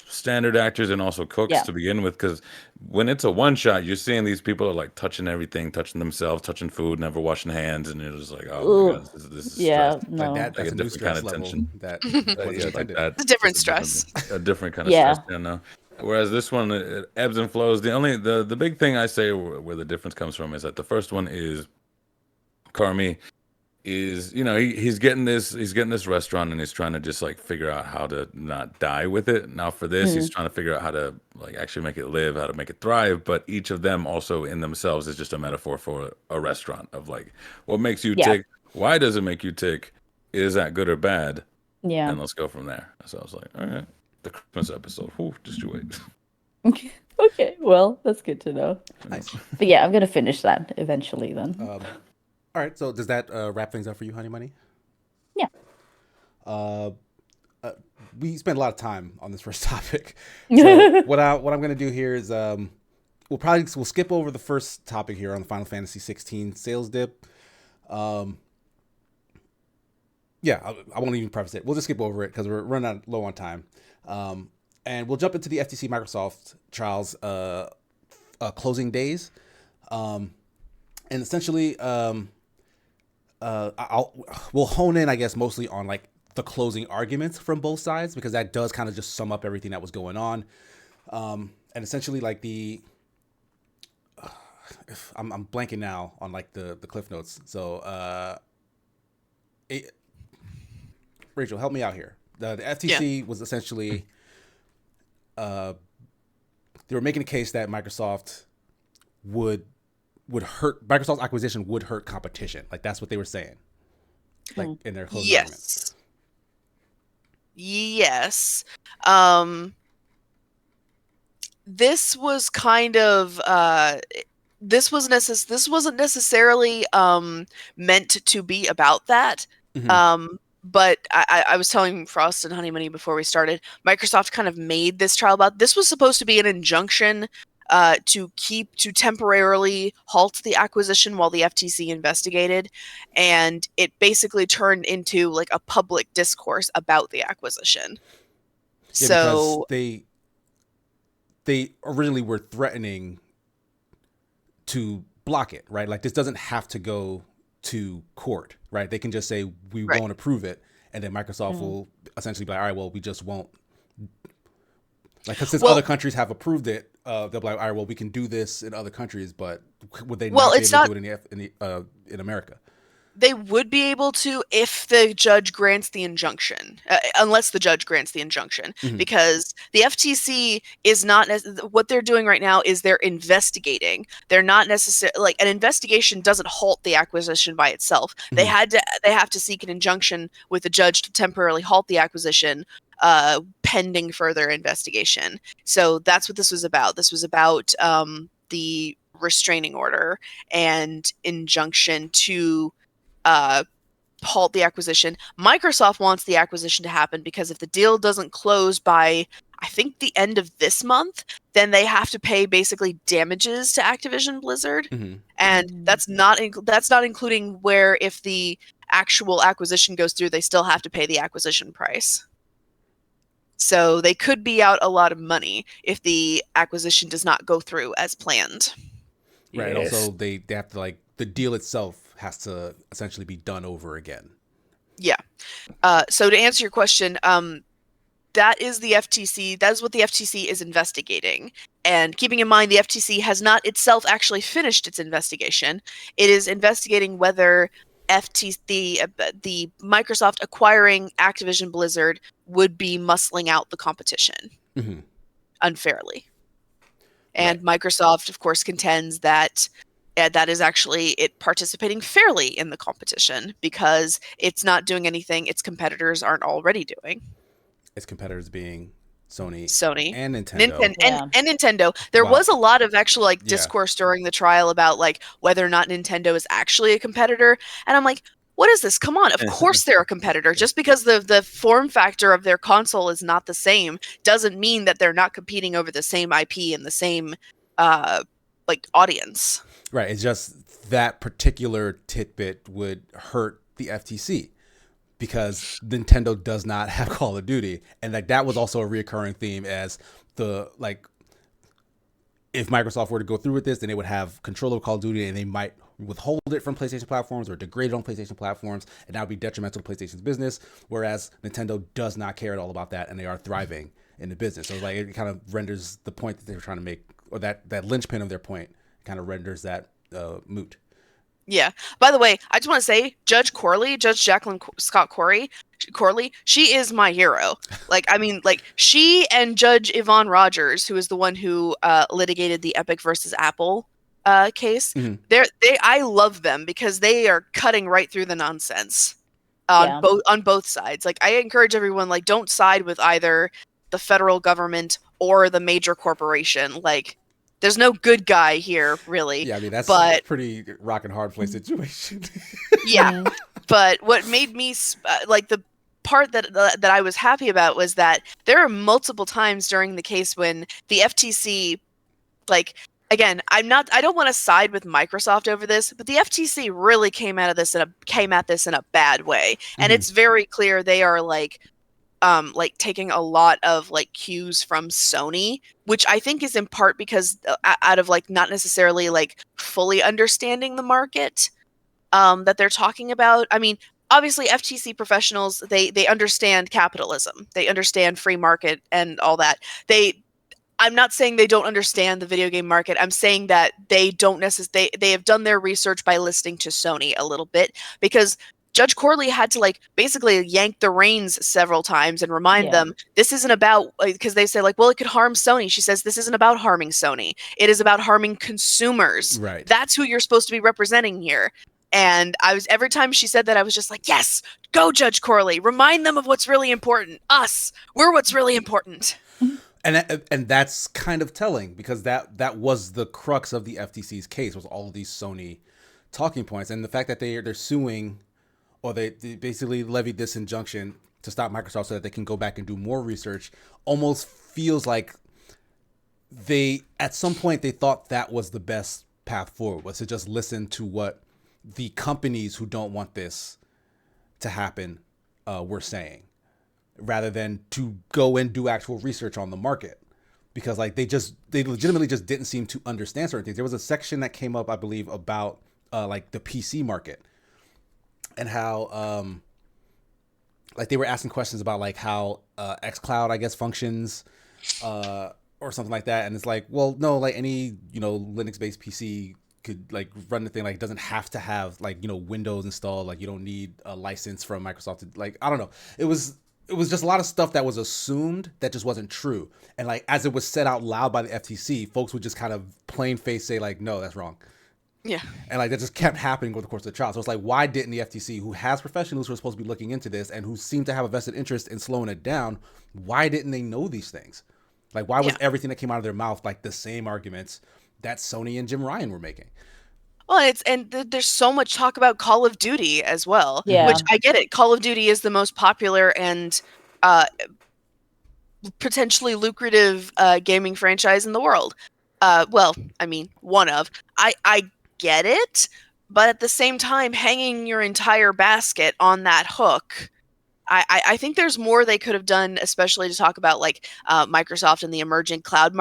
standard actors and also cooks Yeah. to begin with, because when it's a one shot, you're seeing these people are like touching everything, touching themselves, touching food, never washing hands, and you're just like, oh my god, this is Yeah, stress. no. Like Like that's a a new different stress kind of level tension. that Yeah, wasn't like intended. that. It's a different It's stress. a different kind of Yeah. stress. You know. Whereas this one, it ebbs and flows. The big thing I say where the difference comes from is that the first one is Carmi is, he's getting this restaurant, and he's trying to just like figure out how to not die with it. Now for this, he's trying to figure out how to like actually make it live, how to make it thrive. But each of them also in themselves is just a metaphor for a restaurant of like, what makes you Yeah. tick? Why does it make you tick? Is that good or bad? Yeah. And let's go from there. So I was like, all right, the Christmas episode. Whew, just you wait. Okay, well, that's good to know. Nice. But yeah, I'm gonna finish that eventually then. All right. So does that wrap things up for you, Honey Money? Yeah. We spent a lot of time on this first topic. So what I'm going to do here is we'll skip over the first topic here on the Final Fantasy 16 sales dip. Yeah, I won't even preface it. We'll just skip over it because we're running out low on time. And we'll jump into the FTC Microsoft trials closing days. And essentially, we'll hone in, I guess, mostly on like the closing arguments from both sides, because that does kind of just sum up everything that was going on. And essentially, like I'm blanking now on like the cliff notes. So, Rachel, help me out here. The FTC was essentially, they were making a case that Microsoft's acquisition would hurt competition. Like that's what they were saying, like in their closing arguments. Yes. this was kind of this wasn't necessarily meant to be about that. But I was telling Frost and Honeymoney before we started, Microsoft kind of made this trial about this was supposed to be an injunction to temporarily halt the acquisition while the FTC investigated, and it basically turned into like a public discourse about the acquisition. Yeah, So because they originally were threatening to block it, right? Like this doesn't have to go to court, right? They can just say we Right. won't approve it, and then Microsoft will essentially be like, all right, well, we just won't. Like, 'cause since Well- other countries have approved it, they'll be like, all right, well, we can do this in other countries, but would they Well, not be it's able to do it in America? they would be able to if the judge grants the injunction, unless the judge grants the injunction, because the FTC is not what they're doing right now is they're investigating. They're not necessarily like an investigation doesn't halt the acquisition by itself. They have to seek an injunction with the judge to temporarily halt the acquisition pending further investigation. So that's what this was about. This was about the restraining order and injunction to halt the acquisition. Microsoft wants the acquisition to happen because if the deal doesn't close by, I think, the end of this month, then they have to pay basically damages to Activision Blizzard, and that's not including where if the actual acquisition goes through, they still have to pay the acquisition price. So they could be out a lot of money if the acquisition does not go through as planned. Right. And Yes. also, they have to, like, the deal itself has to essentially be done over again. Yeah. So to answer your question, that is the FTC. That is what the FTC is investigating. And keeping in mind, the FTC has not itself actually finished its investigation. It is investigating whether the Microsoft acquiring Activision Blizzard would be muscling out the competition unfairly. And Microsoft, of course, contends that that is actually it participating fairly in the competition because it's not doing anything its competitors aren't already doing. Its competitors being Sony And Nintendo. And Nintendo. There was a lot of actual discourse during the trial about like whether or not Nintendo is actually a competitor. And I'm like, what is this? Come on. Of course they're a competitor. Just because the form factor of their console is not the same doesn't mean that they're not competing over the same IP and the same audience. Right. It's just that particular tidbit would hurt the FTC because Nintendo does not have Call of Duty. And like that was also a reoccurring theme as the like if Microsoft were to go through with this, then they would have control of Call of Duty and they might withhold it from PlayStation platforms or degrade it on PlayStation platforms, and that would be detrimental to PlayStation's business, whereas Nintendo does not care at all about that and they are thriving in the business. So like it kind of renders the point that they were trying to make, or that linchpin of their point kind of renders that moot. Yeah. By the way, I just want to say, Judge Jacqueline Scott Corley, she is my hero. Like, I mean, like she and Judge Yvonne Rogers, who is the one who litigated the Epic versus Apple case. I love them because they are cutting right through the nonsense on both sides. Like, I encourage everyone, like, don't side with either the federal government or the major corporation. Like, there's no good guy here, really. Yeah, I mean, that's a pretty rock and hard place situation. Yeah. But what made me, like, the part that I was happy about was that there are multiple times during the case when the FTC, like, again, I don't want to side with Microsoft over this, but the FTC really came at this in a bad way. And it's very clear they are, like taking a lot of like cues from Sony, which I think is in part because out of like not necessarily like fully understanding the market that they're talking about. I mean, obviously FTC professionals, they understand capitalism. They understand free market and all that. I'm not saying they don't understand the video game market. I'm saying that they don't necessarily, they have done their research by listening to Sony a little bit, because Judge Corley had to like basically yank the reins several times and remind them this isn't about, because they say like, well, it could harm Sony. She says this isn't about harming Sony. It is about harming consumers. Right. That's who you're supposed to be representing here. And every time she said that, I was just like, yes, go Judge Corley. Remind them of what's really important. Us. We're what's really important. And that's kind of telling, because that was the crux of the FTC's case, was all of these Sony talking points, and the fact that they're suing, or they basically levied this injunction to stop Microsoft so that they can go back and do more research, almost feels like they, at some point, they thought that was the best path forward, was to just listen to what the companies who don't want this to happen were saying, rather than to go and do actual research on the market. Because like they legitimately just didn't seem to understand certain things. There was a section that came up, I believe, about like the PC market, and how like they were asking questions about like how xCloud, I guess, functions, or something like that. And it's like, well, no, like any, Linux based PC could like run the thing. Like, it doesn't have to have like, Windows installed. Like, you don't need a license from Microsoft to, like, I don't know. It was just a lot of stuff that was assumed that just wasn't true. And like, as it was said out loud by the FTC, folks would just kind of plain face say like, no, that's wrong. Yeah. And like that just kept happening over the course of the trial. So it's like, why didn't the FTC, who has professionals who are supposed to be looking into this and who seem to have a vested interest in slowing it down, why didn't they know these things? Like, why was everything that came out of their mouth like the same arguments that Sony and Jim Ryan were making? Well, there's so much talk about Call of Duty as well, Yeah. which I get it. Call of Duty is the most popular and potentially lucrative gaming franchise in the world. Well, I mean, one of. I get it, but at the same time, hanging your entire basket on that hook, I think there's more they could have done, especially to talk about like Microsoft and the emerging cloud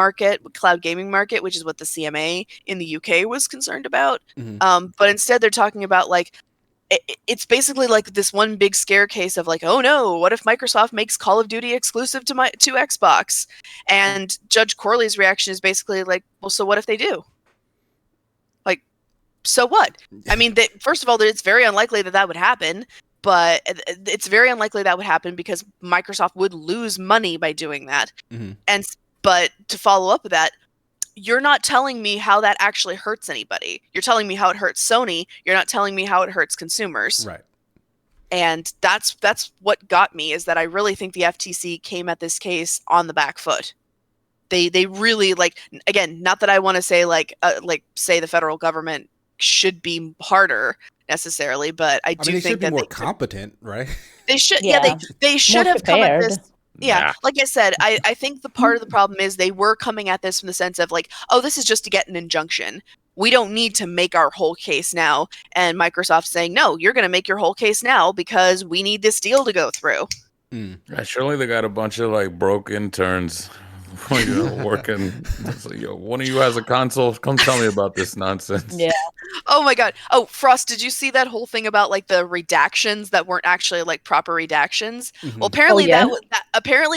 gaming market, which is what the CMA in the UK was concerned about. Mm-hmm. But instead, they're talking about like it's basically like this one big scare case of like, oh no, what if Microsoft makes Call of Duty exclusive to Xbox? And Judge Corley's reaction is basically like, well, so what if they do? Like, so what? I mean, first of all, it's very unlikely that would happen. But it's very unlikely that would happen because Microsoft would lose money by doing that. Mm-hmm. But to follow up with that, you're not telling me how that actually hurts anybody. You're telling me how it hurts Sony. You're not telling me how it hurts consumers. Right. And that's what got me, is that I really think the FTC came at this case on the back foot. They really, like, again, not that I want to say say the federal government should be harder necessarily, but I do mean, they think should be that more competent, right? they should. Yeah. They should More have come at prepared. this. Yeah, like I said, I think the part of the problem is they were coming at this from the sense of like, oh, this is just to get an injunction. We don't need to make our whole case now. And Microsoft saying, no, you're going to make your whole case now because we need this deal to go through. Yeah, surely they got a bunch of like broke interns working. It's like, yo, one of you has a console. Come tell me about this nonsense. Yeah. Oh my God. Oh, Frost, did you see that whole thing about like the redactions that weren't actually like proper redactions? Mm-hmm. Well, apparently yeah.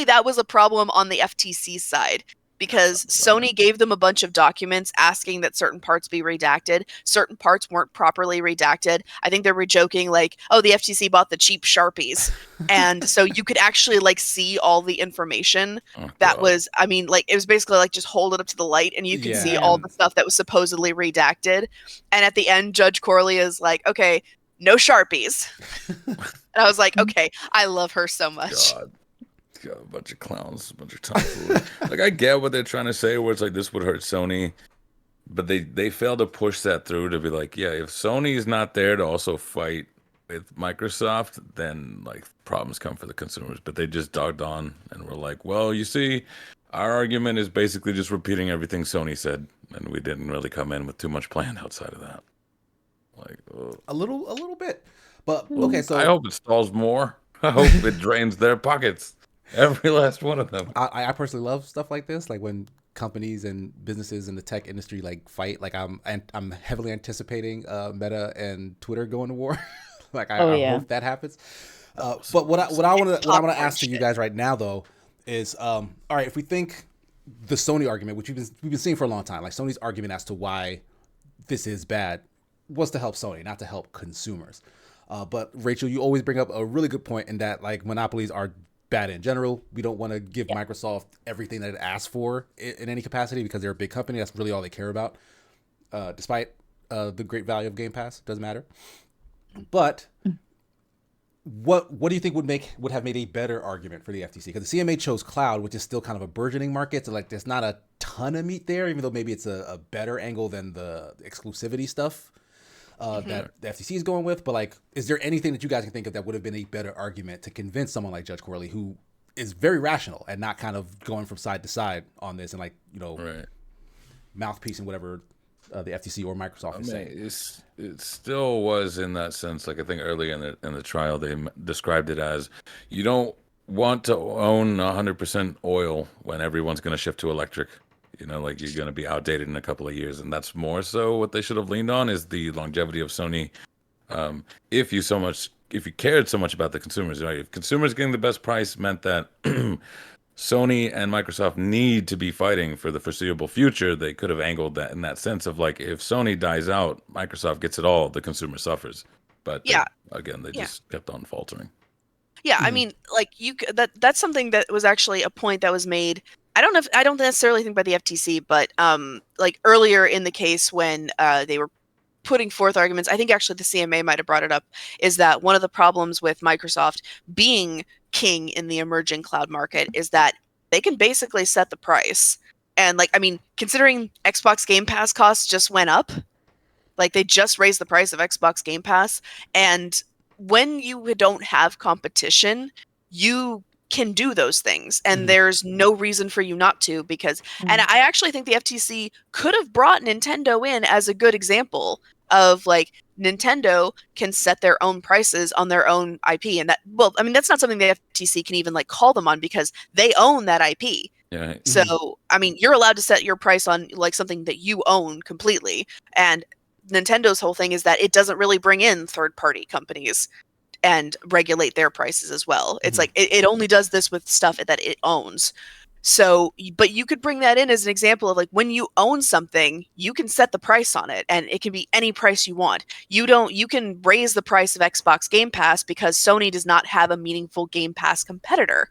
that was a problem on the FTC side, because Sony gave them a bunch of documents asking that certain parts be redacted. Certain parts weren't properly redacted. I think they were joking like, oh, the FTC bought the cheap Sharpies. And so you could actually like see all the information that was, I mean, like it was basically like just hold it up to the light and you can see all the stuff that was supposedly redacted. And at the end, Judge Corley is like, okay, no Sharpies. And I was like, okay, I love her so much. God. A bunch of clowns, a bunch of tomfoolery. Like, I get what they're trying to say, where it's like this would hurt Sony, but they failed to push that through to be like, yeah, if Sony is not there to also fight with Microsoft, then like problems come for the consumers. But they just dogged on and were like, well, you see, our argument is basically just repeating everything Sony said, and we didn't really come in with too much plan outside of that. Like a little bit, but okay. So I hope it stalls more. I hope it drains their pockets. Every last one of them. I personally love stuff like this, like when companies and businesses in the tech industry like fight. Like I'm heavily anticipating Meta and Twitter going to war. Like I hope that happens. But what I want to ask to you guys right now though is, all right, if we think the Sony argument, which we've been seeing for a long time, like Sony's argument as to why this is bad, was to help Sony, not to help consumers. But Rachel, you always bring up a really good point in that like monopolies are bad in general. We don't want to give Microsoft everything that it asks for in any capacity because they're a big company. That's really all they care about. Despite the great value of Game Pass, doesn't matter. But what do you think would have made a better argument for the FTC? Because the CMA chose cloud, which is still kind of a burgeoning market, so like there's not a ton of meat there, even though maybe it's a better angle than the exclusivity stuff that the FTC is going with. But like, is there anything that you guys can think of that would have been a better argument to convince someone like Judge Corley, who is very rational and not kind of going from side to side on this and like, you know, mouthpiece and whatever the FTC or Microsoft is saying? It still was in that sense. Like I think early in the trial, they described it as you don't want to own 100% oil when everyone's going to shift to electric. You know, like you're going to be outdated in a couple of years, and that's more so what they should have leaned on is the longevity of Sony. If you cared so much about the consumers, right? If consumers getting the best price meant that Sony and Microsoft need to be fighting for the foreseeable future, they could have angled that in that sense of like, if Sony dies out, Microsoft gets it all, the consumer suffers. But they just kept on faltering. Yeah, I mean, like that's something that was actually a point that was made. I don't necessarily think by the FTC, but like earlier in the case when they were putting forth arguments, I think actually the CMA might have brought it up, is that one of the problems with Microsoft being king in the emerging cloud market is that they can basically set the price. And like, I mean, considering Xbox Game Pass costs just went up, like they just raised the price of Xbox Game Pass. And when you don't have competition, you can do those things. And there's no reason for you not to, because, and I actually think the FTC could have brought Nintendo in as a good example of like Nintendo can set their own prices on their own IP. And that, well, I mean, that's not something the FTC can even like call them on because they own that IP. Yeah. So, I mean, you're allowed to set your price on like something that you own completely. And Nintendo's whole thing is that it doesn't really bring in third-party companies and regulate their prices as well. It's like it only does this with stuff that it owns. So, but you could bring that in as an example of like when you own something, you can set the price on it and it can be any price you want. You can raise the price of Xbox Game Pass because Sony does not have a meaningful Game Pass competitor.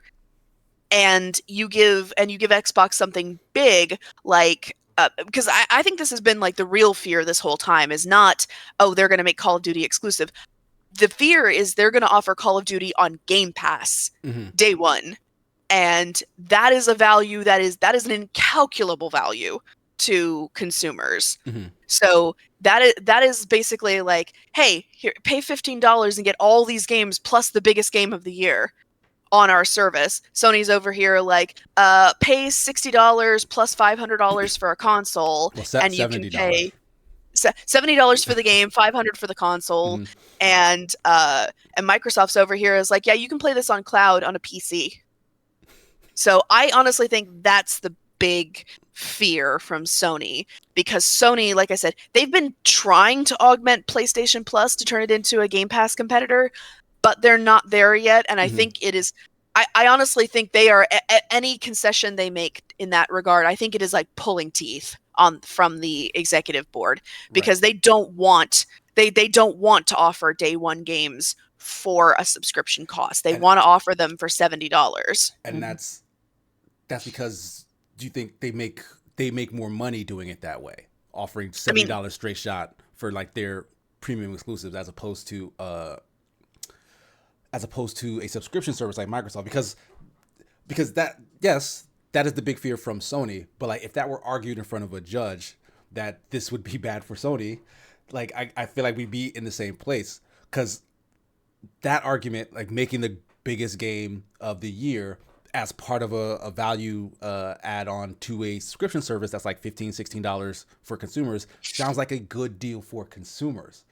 And you give Xbox something big like because I think this has been like the real fear this whole time is not, oh, they're going to make Call of Duty exclusive. The fear is they're going to offer Call of Duty on Game Pass day one. And that is a value that is an incalculable value to consumers. So that is basically like, hey, here, pay $15 and get all these games plus the biggest game of the year on our service. Sony's over here like, pay $60 plus $500 for a console, and you can pay $70 for the game, $500 for the console, and Microsoft's over here is like, yeah, you can play this on cloud on a PC. So I honestly think that's the big fear from Sony, because Sony, like I said, they've been trying to augment PlayStation Plus to turn it into a Game Pass competitor, but they're not there yet. And I think it is, I honestly think they are, any concession they make in that regard, I think it is like pulling teeth from the executive board, because they don't want to offer day one games for a subscription cost. They want to offer them for $70. And that's because, do you think they make more money doing it that way, offering $70 straight shot for like their premium exclusives as opposed to a subscription service like Microsoft? Because that, yes, that is the big fear from Sony. But like, if that were argued in front of a judge that this would be bad for Sony, like I feel like we'd be in the same place, because that argument, like making the biggest game of the year as part of a value add-on to a subscription service that's like $15, $16 for consumers, sounds like a good deal for consumers.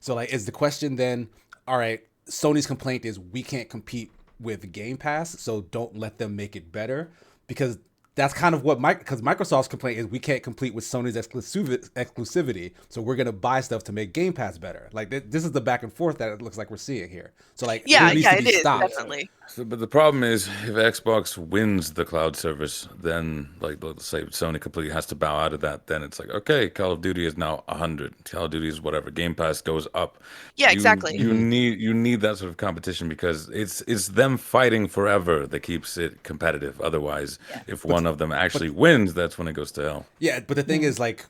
So like, is the question then, all right, Sony's complaint is we can't compete with Game Pass, so don't let them make it better? Because that's kind of what because Microsoft's complaint is we can't compete with Sony's exclusivity, so we're gonna buy stuff to make Game Pass better. Like this is the back and forth that it looks like we're seeing here. So like, yeah, it needs to be stopped. Definitely. So, but the problem is, if Xbox wins the cloud service, then like let's say Sony completely has to bow out of that. Then it's like, okay, Call of Duty is now 100. Call of Duty is whatever. Game Pass goes up. Yeah, exactly. You need that sort of competition, because it's them fighting forever that keeps it competitive. Otherwise, if one of them actually wins, that's when it goes to hell. Yeah, but the thing is, like,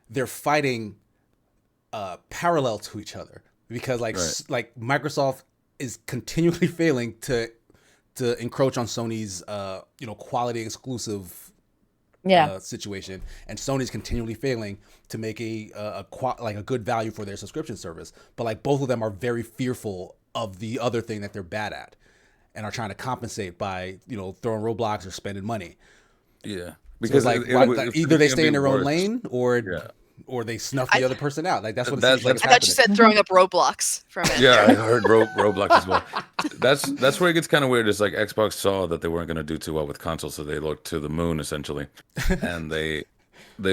they're fighting parallel to each other, because like Microsoft is continually failing to encroach on Sony's quality exclusive situation, and Sony's continually failing to make a good value for their subscription service. But like both of them are very fearful of the other thing that they're bad at, and are trying to compensate by throwing roadblocks or spending money. Yeah, because either they stay in their own lane or they snuff the other person out. Like that's what it seems like. I thought you said throwing up Roblox from it. Yeah, I heard Roblox as well. That's where it gets kind of weird. It's like Xbox saw that they weren't going to do too well with consoles, so they looked to the moon essentially, and they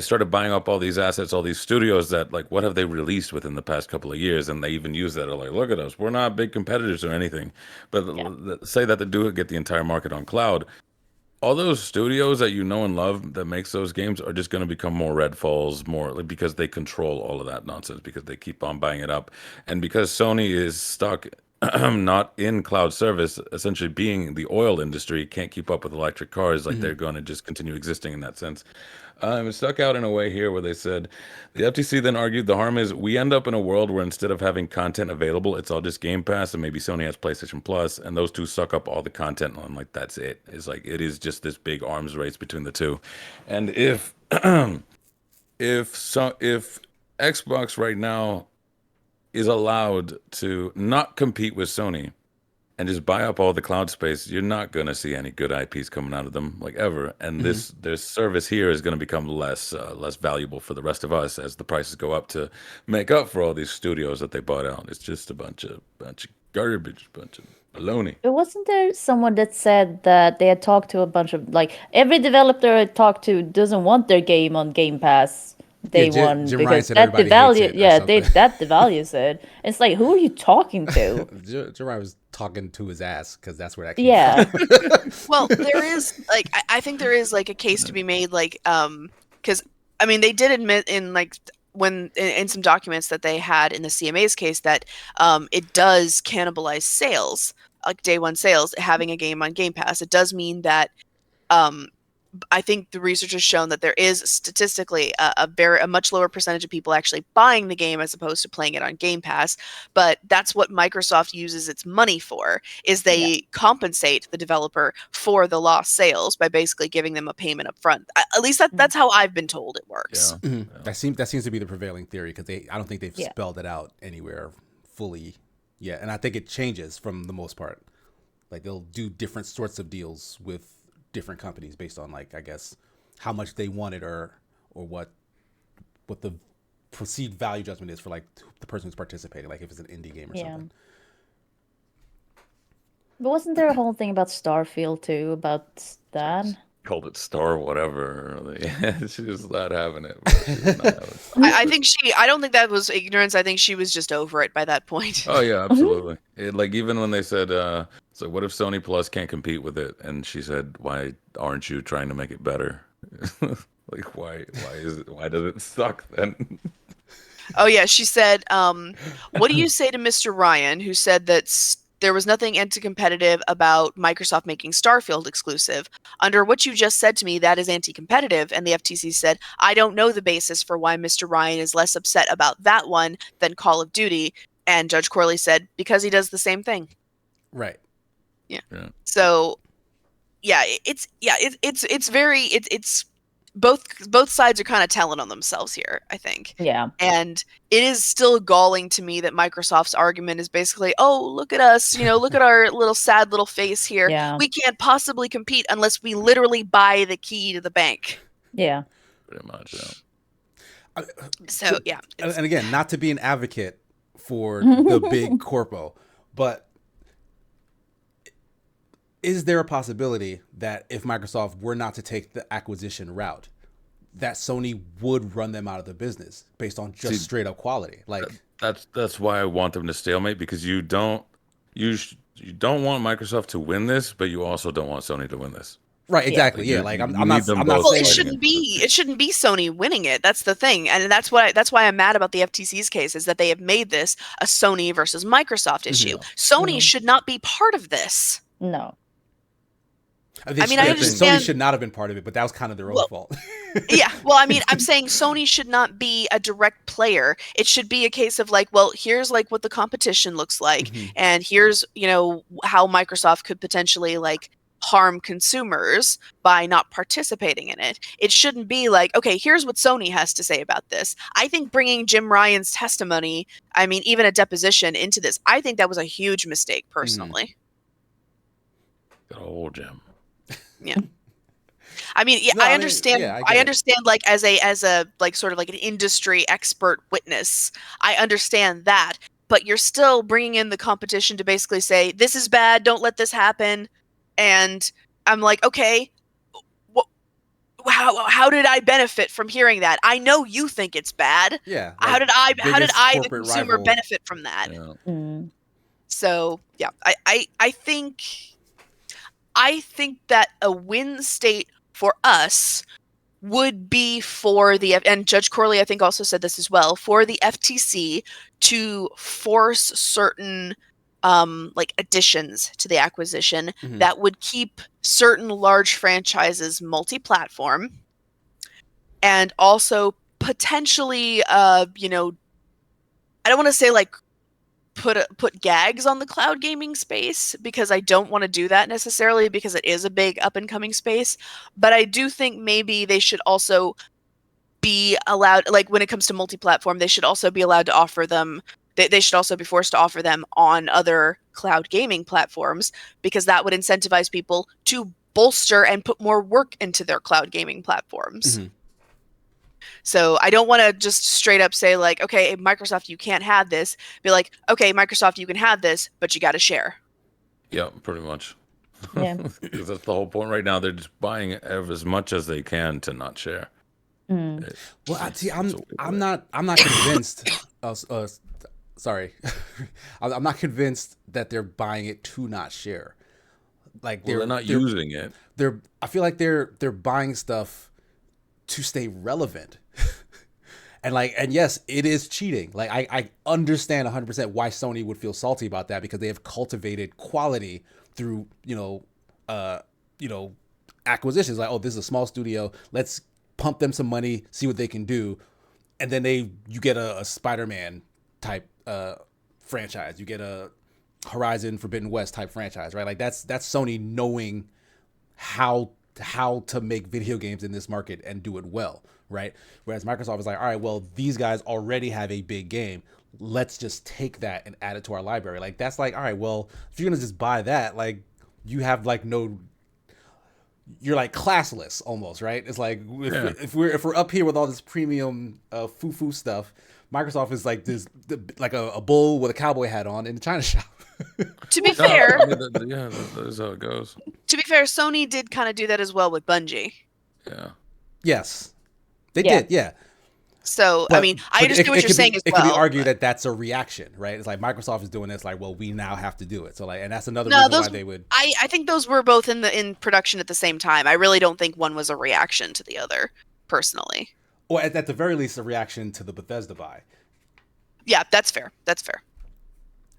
started buying up all these assets, all these studios that like what have they released within the past couple of years, and they even use that. They're like, look at us, we're not big competitors or anything, but say that they do get the entire market on cloud. All those studios that you know and love that makes those games are just going to become more Redfalls, because they control all of that nonsense, because they keep on buying it up. And because Sony is stuck not in cloud service, essentially being the oil industry, can't keep up with electric cars, like they're going to just continue existing in that sense. It stuck out in a way here where they said, the FTC then argued the harm is we end up in a world where instead of having content available, it's all just Game Pass, and maybe Sony has PlayStation Plus, and those two suck up all the content. And I'm like, that's it. It's like, it is just this big arms race between the two. And if Xbox right now is allowed to not compete with Sony and just buy up all the cloud space, you're not going to see any good IPs coming out of them, like ever. And their service here is going to become less valuable for the rest of us as the prices go up to make up for all these studios that they bought out. It's just a bunch of garbage, bunch of baloney. But wasn't there someone that said that they had talked to a bunch of, like, every developer I talked to doesn't want their game on Game Pass day one Jim because Ryan said that that devalues it. It's like, who are you talking to? Jim Ryan was talking to his ass because that's where that came from. Well, there is like I think there is like a case to be made, like because I mean they did admit in like when in some documents that they had in the CMA's case that it does cannibalize sales, like day one sales, having a game on Game Pass. It does mean that I think the research has shown that there is statistically a much lower percentage of people actually buying the game as opposed to playing it on Game Pass. But that's what Microsoft uses its money for, is they compensate the developer for the lost sales by basically giving them a payment up front. At least that's how I've been told it works. Yeah. That seems to be the prevailing theory, because I don't think they've spelled it out anywhere fully yet. And I think it changes from the most part. Like they'll do different sorts of deals with different companies based on, like, I guess how much they wanted or what the perceived value judgment is for like the person who's participating, like if it's an indie game or something. But wasn't there a whole thing about Starfield too, about that? Called it Star whatever. She was not having it. I think I don't think that was ignorance. I think she was just over it by that point. Oh yeah, absolutely. Like even when they said, so what if Sony Plus can't compete with it? And she said, why aren't you trying to make it better? Like why does it suck then? Oh yeah, she said, what do you say to Mr. Ryan, who said that there was nothing anti-competitive about Microsoft making Starfield exclusive? Under what you just said to me, that is anti-competitive. And the FTC said, I don't know the basis for why Mr. Ryan is less upset about that one than Call of Duty. And Judge Corley said, because he does the same thing. Right. Yeah. So, yeah, it's very both sides are kind of telling on themselves here, I think. Yeah. And it is still galling to me that Microsoft's argument is basically, oh, look at us, look at our little sad little face here. Yeah. We can't possibly compete unless we literally buy the key to the bank. Yeah. Pretty much, yeah. So, yeah. And again, not to be an advocate for the big corpo, but is there a possibility that if Microsoft were not to take the acquisition route, that Sony would run them out of the business based on just straight up quality? Like that's why I want them to stalemate, because you don't want Microsoft to win this, but you also don't want Sony to win this. Right, exactly. Yeah, like I'm not saying well, it shouldn't be Sony winning it. That's the thing. And that's why I'm mad about the FTC's case, is that they have made this a Sony versus Microsoft issue. Sony should not be part of this. No. I mean, I understand Sony should not have been part of it, but that was kind of their own fault. Yeah, well, I mean, I'm saying Sony should not be a direct player. It should be a case of like, well, here's like what the competition looks like, and here's, how Microsoft could potentially like harm consumers by not participating in it. It shouldn't be like, okay, here's what Sony has to say about this. I think bringing Jim Ryan's testimony, I mean, even a deposition into this, I think that was a huge mistake personally. Good old Jim. Yeah. I mean, yeah, No, I understand. I I get understand, like as a like sort of like an industry expert witness. I understand that, but you're still bringing in the competition to basically say this is bad. Don't let this happen. And I'm like, okay, how did I benefit from hearing that? I know you think it's bad. Yeah. How did I, the corporate consumer, rival. benefit from that? Yeah. So yeah, I think that a win state for us would be for and Judge Corley I think also said this as well, for the FTC to force certain like additions to the acquisition that would keep certain large franchises multi-platform, and also potentially I don't want to say like put gags on the cloud gaming space, because I don't want to do that necessarily, because it is a big up and coming space. But I do think maybe they should also be allowed, like when it comes to multi-platform, they should also be allowed to offer them. They should also be forced to offer them on other cloud gaming platforms, because that would incentivize people to bolster and put more work into their cloud gaming platforms. So I don't want to just straight up say like, okay, Microsoft, you can't have this. Be like, okay, Microsoft, you can have this, but you got to share. Yeah, pretty much. Yeah. Because that's the whole point right now. They're just buying as much as they can to not share. Mm. I'm not convinced. Sorry, I'm not convinced that they're buying it to not share. Like they're not using it. I feel like they're buying stuff to stay relevant. And yes, it is cheating. Like I understand 100% why Sony would feel salty about that, because they have cultivated quality through acquisitions. Like, oh, this is a small studio, let's pump them some money, see what they can do, and then you get a Spider-Man type franchise, you get a Horizon Forbidden West type franchise, right? Like that's Sony knowing how to make video games in this market and do it well, right? Whereas Microsoft is like, all right, well, these guys already have a big game, let's just take that and add it to our library. Like that's like, all right, well, if you're gonna just buy that, like you have like you're like classless almost, right? It's like if we're up here with all this premium foo stuff, Microsoft is like this like a bull with a cowboy hat on in the China shop. To be fair, yeah, that's how it goes. To be fair, Sony did kind of do that as well with Bungie. Yeah. Yes, they did. Yeah. So I mean, I understand what you're saying as well. It could be argued that that's a reaction, right? It's like Microsoft is doing this, like, well, we now have to do it. So like, and that's another reason why they would. I think those were both in production at the same time. I really don't think one was a reaction to the other, personally. Or at the very least, a reaction to the Bethesda buy. Yeah, that's fair. That's fair.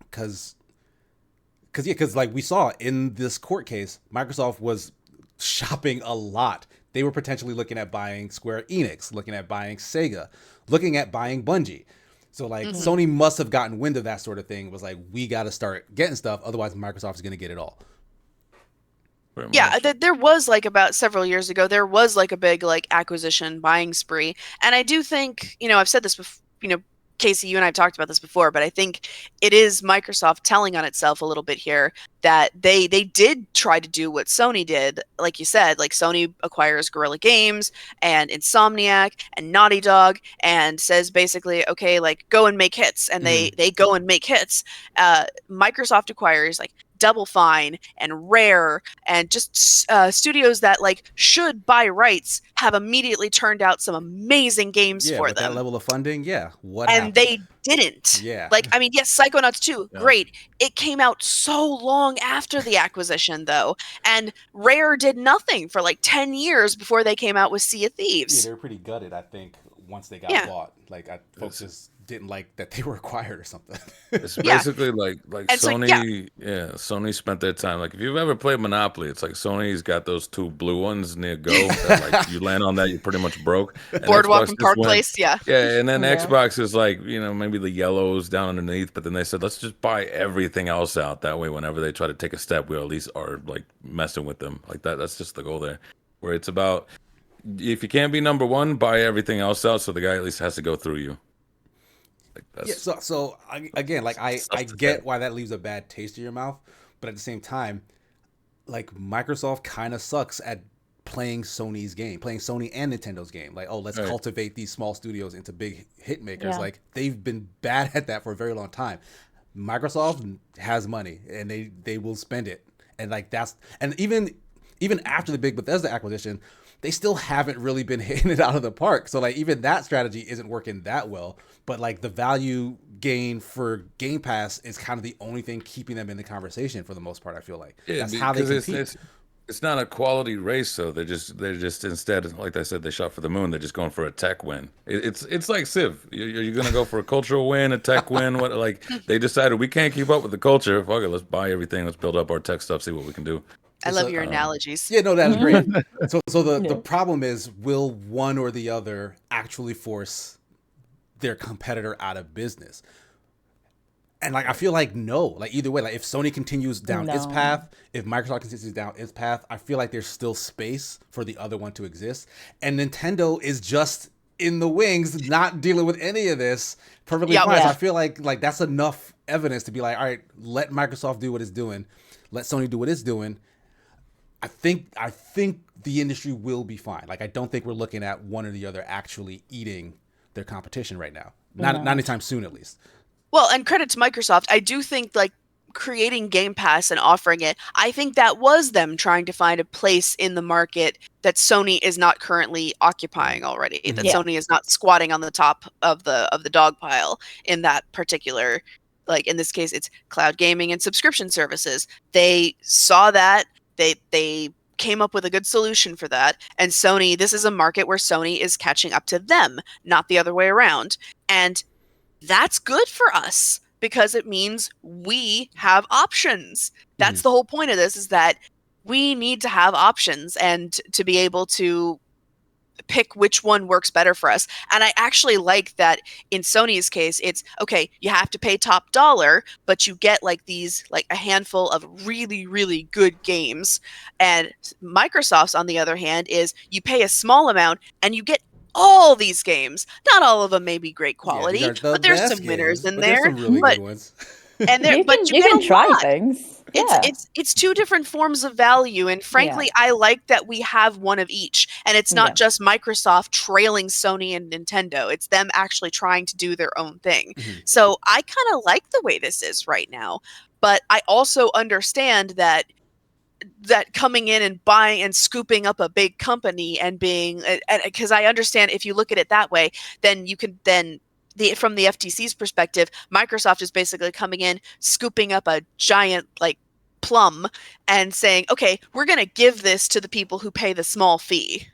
Because like we saw in this court case, Microsoft was shopping a lot. They were potentially looking at buying Square Enix, looking at buying Sega, looking at buying Bungie. So like Sony must have gotten wind of that sort of thing. It was like, we got to start getting stuff, otherwise Microsoft is going to get it all. Yeah, there was like about several years ago, there was like a big like acquisition buying spree, and I do think, I've said this before, Casey, you and I have talked about this before, but I think it is Microsoft telling on itself a little bit here that they did try to do what Sony did. Like you said, like Sony acquires Guerrilla Games and Insomniac and Naughty Dog and says basically, okay, like go and make hits. And they go and make hits. Microsoft acquires like Double Fine and Rare and just studios that like should by rights have immediately turned out some amazing games for with them. That level of funding, what happened? They didn't. Yeah. Like, I mean, yes, Psychonauts 2, great. It came out so long after the acquisition, though, and Rare did nothing for like 10 years before they came out with Sea of Thieves. Yeah, they were pretty gutted, I think, once they got Yeah. bought. Like folks just didn't like that they were acquired or something. It's Yeah. basically like And so, Sony. Yeah, Sony spent their time. Like if you've ever played Monopoly, it's like Sony's got those two blue ones near Go that like you land on that, you're pretty much broke. And Boardwalk Xbox and just Park went, Place, yeah. yeah, and then Yeah. Xbox is like, maybe the yellows down underneath, but then they said let's just buy everything else out. That way, whenever they try to take a step, we at least are like messing with them like that. That's just the goal there, where it's about if you can't be number one, buy everything else out, so the guy at least has to go through you. Like Yeah, that's again, like I stuff to get say. why that leaves a bad taste in your mouth, but at the same time, like Microsoft kind of sucks at playing Sony's game, playing Sony and Nintendo's game. Like, oh, let's Right. cultivate these small studios into big hit makers. Yeah. Like they've been bad at that for a very long time. Microsoft has money and they will spend it, and like that's and even after the big Bethesda acquisition, they still haven't really been hitting it out of the park. So like even that strategy isn't working that well. But like the value gain for Game Pass is kind of the only thing keeping them in the conversation for the most part. I feel like Yeah, that's how they because compete. it's not a quality race, so they're just instead, like I said, they shot for the moon. They're just going for a tech win. It's like Civ. You're gonna go for a cultural win, a tech win. What like they decided we can't keep up with the culture. Fuck it, let's buy everything. Let's build up our tech stuff. See what we can do. I love So, your analogies. Yeah, no, that's great. So the Yeah. problem is, will one or the other actually force their competitor out of business? And like I feel like no, like either way, like if Sony continues down its No. path, if Microsoft continues down its path, I feel like there's still space for the other one to exist. And Nintendo is just in the wings, not dealing with any of this, perfectly Yeah. fine. So Yeah. I feel like that's enough evidence to be like, all right, let Microsoft do what it's doing, let Sony do what it's doing. I think the industry will be fine. Like I don't think we're looking at one or the other actually eating their competition right now. Not anytime soon, at least. Well, and credit to Microsoft. I do think like creating Game Pass and offering it, I think that was them trying to find a place in the market that Sony is not currently occupying already. That Yeah. Sony is not squatting on the top of the dog pile in that particular, like in this case it's cloud gaming and subscription services. They saw that, they came up with a good solution for that, and Sony, this is a market where Sony is catching up to them, not the other way around. And that's good for us because it means we have options. That's the whole point of this, is that we need to have options and to be able to pick which one works better for us. And I actually like that in Sony's case, it's okay, you have to pay top dollar, but you get like these, like a handful of really, really good games. And Microsoft's, on the other hand, is you pay a small amount and you get all these games. Not all of them may be great quality, Yeah, these are the but there's best some winners games, in but there's there. some really but good ones. and there, You but can you you get can a try lot. things. Yeah. It's two different forms of value, and frankly, I like that we have one of each, and it's not Yeah. just Microsoft trailing Sony and Nintendo. It's them actually trying to do their own thing. Mhm. So I kind of like the way this is right now, but I also understand that coming in and buying and scooping up a big company and being, because I understand if you look at it that way, then you can then from the FTC's perspective, Microsoft is basically coming in, scooping up a giant like plum and saying, okay, we're going to give this to the people who pay the small fee.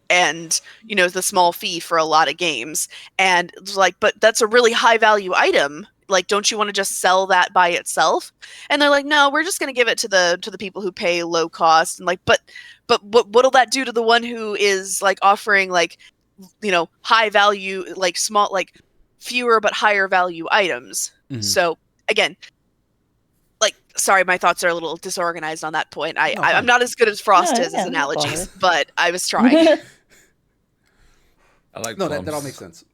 And the small fee for a lot of games, and it's like, but that's a really high value item. Like, don't you want to just sell that by itself? And they're like, no, we're just going to give it to the people who pay low cost. And like, but what'll that do to the one who is like offering like high value, like small, like fewer but higher value items? Mhm. So again, like, sorry, my thoughts are a little disorganized on that point. No, I'm fine. not as good as Frost No, is yeah, as no analogies, bother. but I was trying. I like No, that all plums. makes sense.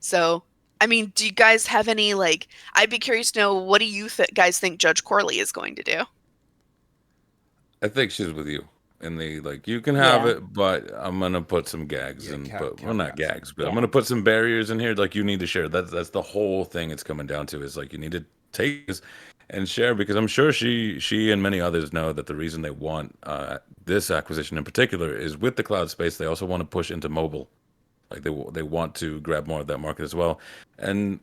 So, I mean, do you guys have any, like, I'd be curious to know, what do you guys think Judge Corley is going to do? I think she's with you. And the like, you can have Yeah. it, but I'm gonna put some gags Yeah, in. cap- But well, not caveats. gags, but I'm Yeah. gonna put some barriers in here. Like you need to share. That's the whole thing. It's coming down to is like you need to take this and share because I'm sure she and many others know that the reason they want this acquisition in particular is with the cloud space. They also want to push into mobile. Like they want to grab more of that market as well. And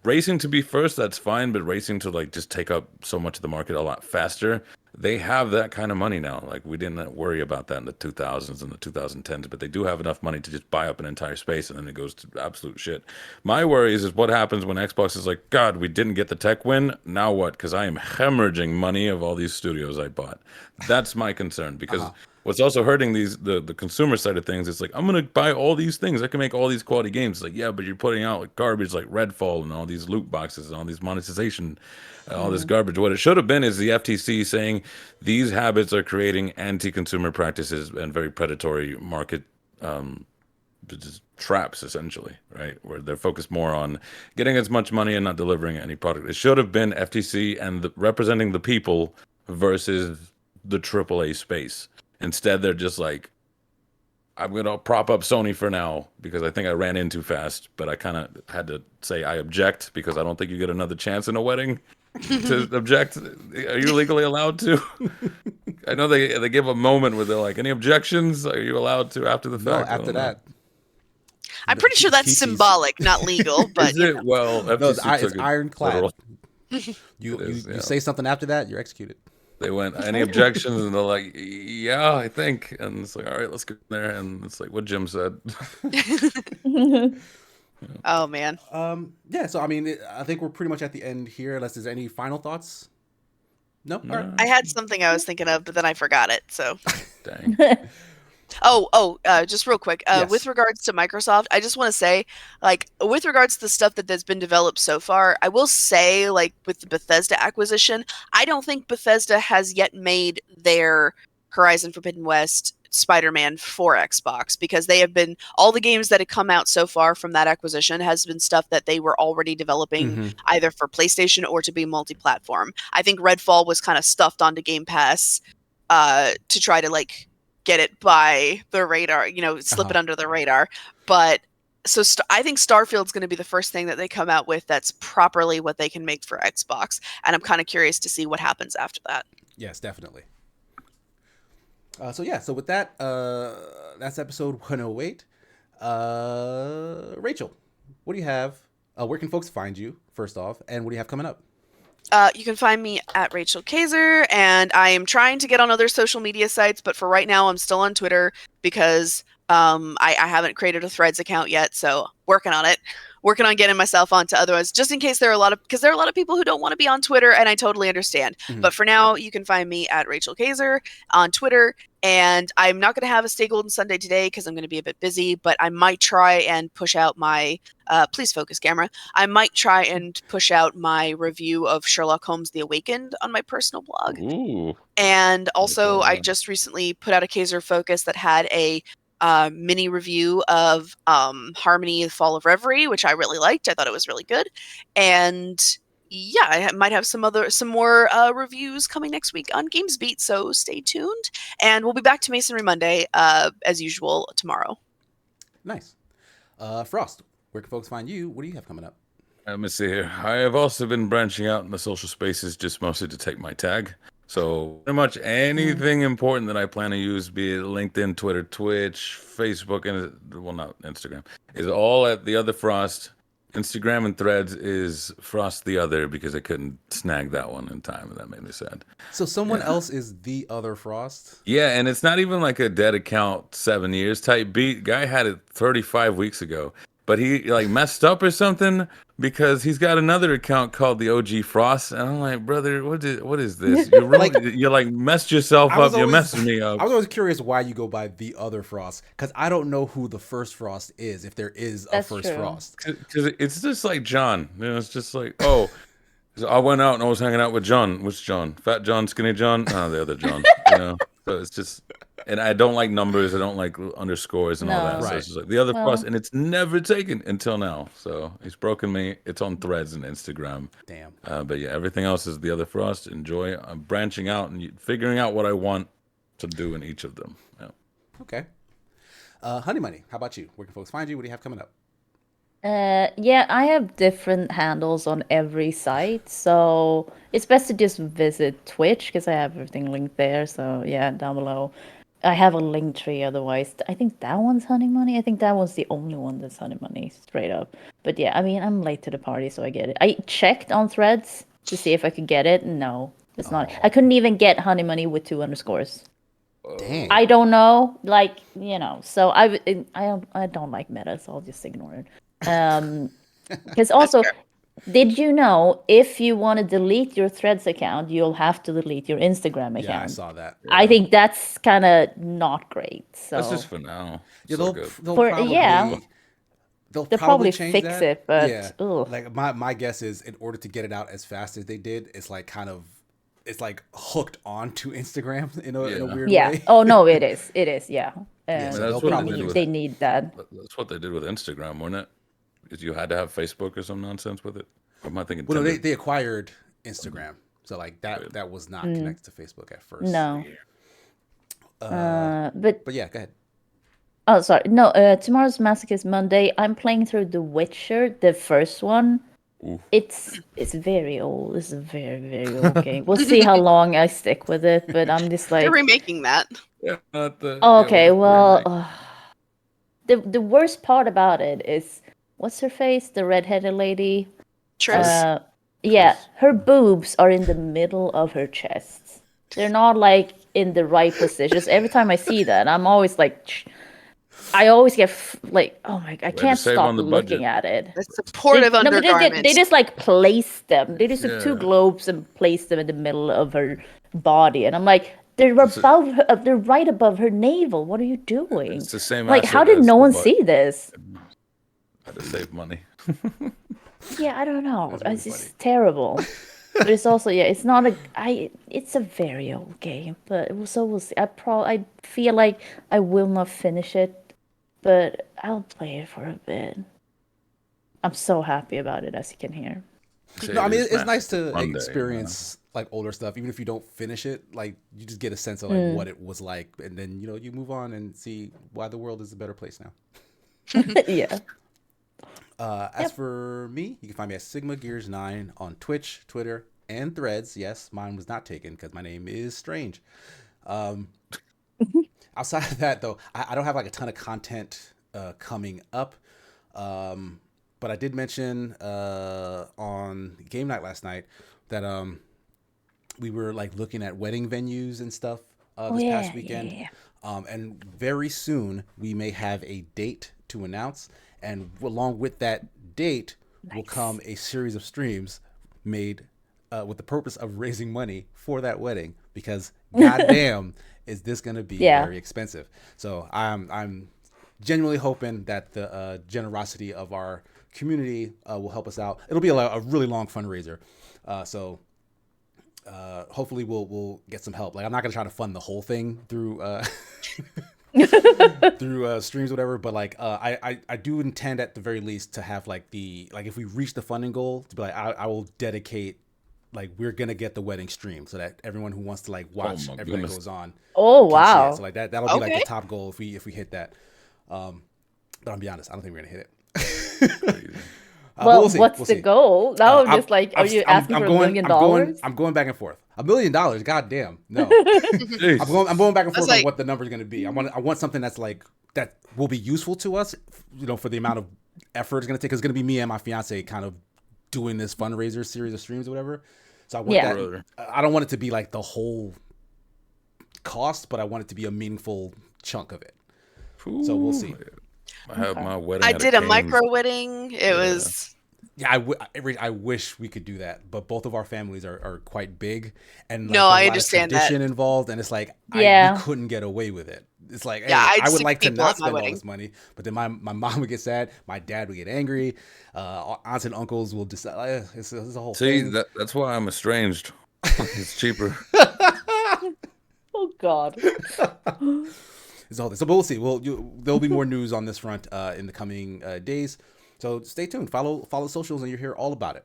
racing to be first, that's fine, but racing to like just take up so much of the market a lot faster, they have that kind of money now. Like, we didn't worry about that in the 2000s and the 2010s, but they do have enough money to just buy up an entire space, and then it goes to absolute shit. My worry is what happens when Xbox is like, God, we didn't get the tech win. Now what? Because I am hemorrhaging money of all these studios I bought. That's my concern, because what's also hurting the consumer side of things, it's like, I'm gonna buy all these things. I can make all these quality games. It's like, yeah, but you're putting out like garbage like Redfall and all these loot boxes and all these monetization, all this garbage. What it should have been is the FTC saying these habits are creating anti-consumer practices and very predatory market just traps, essentially, right? Where they're focused more on getting as much money and not delivering any product. It should have been FTC and representing the people versus the AAA space. Instead, they're just like, I'm going to prop up Sony for now because I think I ran in too fast, but I kind of had to say I object because I don't think you get another chance in a wedding to object. Are you legally allowed to? I know they give a moment where they're like, any objections? Are you allowed to after the No, fact? after that. I'm pretty sure that's TC's symbolic, not legal. But Is it? Well, No, FTC it's took it ironclad. literal. You It is, you yeah. say something after that, you're executed. They went, any objections? And they're like, yeah, I think. And it's like, all right, let's go there. And it's like what Jim said. oh man, Yeah. So I mean, I think we're pretty much at the end here. Unless there's any final thoughts. No. All right. I had something I was thinking of, but then I forgot it. So. Dang. Just real quick, Yes. with regards to Microsoft, I just want to say, like, with regards to the stuff that's been developed so far, I will say, like, with the Bethesda acquisition, I don't think Bethesda has yet made their Horizon Forbidden West Spider-Man for Xbox, because they have been, all the games that have come out so far from that acquisition has been stuff that they were already developing either for PlayStation or to be multi-platform. I think Redfall was kind of stuffed onto Game Pass to try to, like, get it by the radar, slip it under the radar. But so I think Starfield's going to be the first thing that they come out with that's properly what they can make for Xbox, and I'm kind of curious to see what happens after that. Yes, definitely. So with that, that's episode 108. Rachel, what do you have? Where can folks find you, first off, and what do you have coming up? You can find me at Rachel Kaiser, and I am trying to get on other social media sites, but for right now, I'm still on Twitter because I haven't created a Threads account yet, so working on it. Working on getting myself onto others, just in case there are a lot of people who don't want to be on Twitter, and I totally understand. But for now, you can find me at Rachel Kaiser on Twitter, and I'm not going to have a Stay Golden Sunday today because I'm going to be a bit busy, but I might try and push out my, please focus camera, I might try and push out my review of Sherlock Holmes The Awakened on my personal blog. Ooh. And also, I just recently put out a Kaiser Focus that had a mini review of Harmony: The Fall of Reverie, which I really liked. I thought it was really good. And yeah, I might have some more reviews coming next week on GamesBeat, so stay tuned. And we'll be back to Masonry Monday, as usual, tomorrow. Nice. Frost, where can folks find you? What do you have coming up? Let me see here. I have also been branching out in the social spaces just mostly to take my tag. So pretty much anything important that I plan to use, be it LinkedIn, Twitter, Twitch, Facebook, and well, not Instagram, is all at The Other Frost. Instagram and Threads is Frost the Other because I couldn't snag that one in time, and that made me sad. So someone else is The Other Frost? Yeah, and it's not even like a dead account 7 years type beat. Guy had it 35 weeks ago, but he like messed up or something because he's got another account called the OG Frost, and I'm like, brother, what is this? You're really, you're like messed yourself up. You're messing me up. I was always curious why you go by The Other Frost, because I don't know who the first Frost is, if there is a first Frost. Because it's just like John. It's just like, oh, I went out and I was hanging out with John. Which John? Fat John, Skinny John? No, the other John. So it's just, and I don't like numbers. I don't like underscores and all that. Right. So it's just like The Other Frost, and it's never taken until now. So he's broken me. It's on Threads and Instagram. Damn. But yeah, everything else is The Other Frost. Enjoy. I'm branching out and figuring out what I want to do in each of them. Yeah. Okay. Honey Money, how about you? Where can folks find you? What do you have coming up? Yeah, I have different handles on every site, so it's best to just visit Twitch because I have everything linked there. So yeah, down below. I have a link tree otherwise. I think that one's Honey Money. I think that one's the only one that's Honey Money, straight up. But yeah, I mean, I'm late to the party, so I get it. I checked on Threads to see if I could get it. No, It's not. I couldn't even get honey money with 2 underscores. Dang. I don't know, like, you know. So I don't like Meta, so I'll just ignore it. Because also, did you know if you want to delete your Threads account, you'll have to delete your Instagram account? Yeah, I saw that. I think that's kind of not great. So That's just for now. Yeah, So they'll For- probably yeah. they'll They'll probably probably change fix that. it, but, yeah, ugh. like my guess is in order to get it out as fast as they did, it's like kind of it's like hooked onto Instagram in a weird Yeah. way. Oh no, it is. It is. Yeah. Yeah, so And they'll that's what probably they did with- they need that. That's what they did with Instagram, wasn't it? Because you had to have Facebook or some nonsense with it. Or am I thinking? Well, no, Tinder? they acquired Instagram, so like that was not connected to Facebook at first. No. but But yeah, go ahead. oh, sorry. No. Tomorrow's Masochist Monday. I'm playing through The Witcher, the first one. Oof. It's very old. It's a very, very old game. We'll see how long I stick with it, but I'm just They're like, remaking that. Yeah, not the. oh, yeah, okay. with the Well, remake. the worst part about it is what's her face, the redheaded lady. Triss. Yeah, her boobs are in the middle of her chest. They're not like in the right positions. Every time I see that, I'm always like, I always get like, oh my, I can't save stop on the looking budget. at it. The supportive No, but undergarments. they just like place them. They just took 2 Yeah. globes and placed them in the middle of her body, and I'm like, they're above, they're right above her navel. What are you doing? It's the same. Like, how asset did as no the one butt. see this? Had to save money. Yeah, I don't know. That's really It's just funny. terrible. But it's also, yeah, it's not it's a very old game, but so we'll see. I feel like I will not finish it, but I'll play it for a bit. I'm so happy about it, as you can hear. No, I mean it's Massive nice to Monday, experience like older stuff, even if you don't finish it. Like you just get a sense of like what it was like, and then you move on and see why the world is a better place now. Yeah. As for me, you can find me at Sigma Gears 9 on Twitch, Twitter, and Threads. Yes, mine was not taken because my name is Strange. Outside of that, though, I don't have like a ton of content coming up. But I did mention on game night last night that we were like looking at wedding venues and stuff this past weekend. Yeah. And very soon we may have a date to announce. And along with that date will come a series of streams made with the purpose of raising money for that wedding. Because goddamn, is this going to be very expensive? So I'm genuinely hoping that the generosity of our community will help us out. It'll be a really long fundraiser. So hopefully we'll get some help. Like I'm not gonna try to fund the whole thing through through streams or whatever, but like I do intend at the very least to have like if we reach the funding goal to be like I will dedicate like we're gonna get the wedding stream so that everyone who wants to like watch my everything that goodness. goes on Oh, can see it. wow. So like that'll be like Okay. the top goal if we hit that. But I'll be honest, I don't think we're gonna hit it. Crazy. But Well, we'll see. what's We'll the see. goal? Now I'm just like, are I'm- you I'm- asking I'm for going- $1 million? I'm going back and forth. $1 million, goddamn, no. Jeez. I'm going back and forth That's like- on what the number is going to be. I want something that's like that will be useful to us, for the amount of effort it's going to take. It's going to be me and my fiance kind of doing this fundraiser series of streams or whatever. So I want Yeah. Brother. I don't want it to be like the whole cost, but I want it to be a meaningful chunk of it. So we'll see. I have my wedding. I at did a Cane's. micro wedding. It was Yeah, I wish we could do that, but both of our families are quite big, and like, No, there's I a lot of understand that. tradition involved, and it's like Yeah. we couldn't get away with it. It's like, Yeah, hey, I had I would 6 like to people not at my spend all wedding. this money, but then my mom would get sad, my dad would get angry, aunts and uncles will decide. It's a whole See, thing. that's why I'm estranged. It's cheaper. Oh, God. It's a whole thing. So, but we'll see. There'll be more news on this front in the coming days. So stay tuned. Follow the socials, and you'll hear all about it.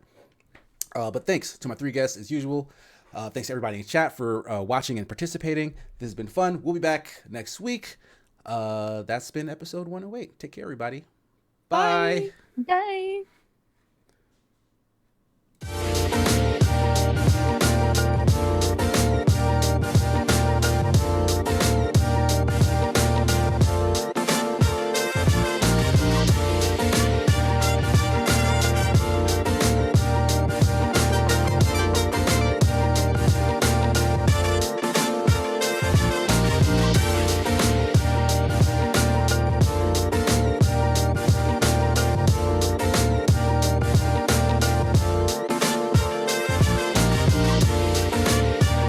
But thanks to my 3 guests as usual. Thanks to everybody in chat for watching and participating. This has been fun. We'll be back next week. That's been episode 108. Take care, everybody. Bye. Bye.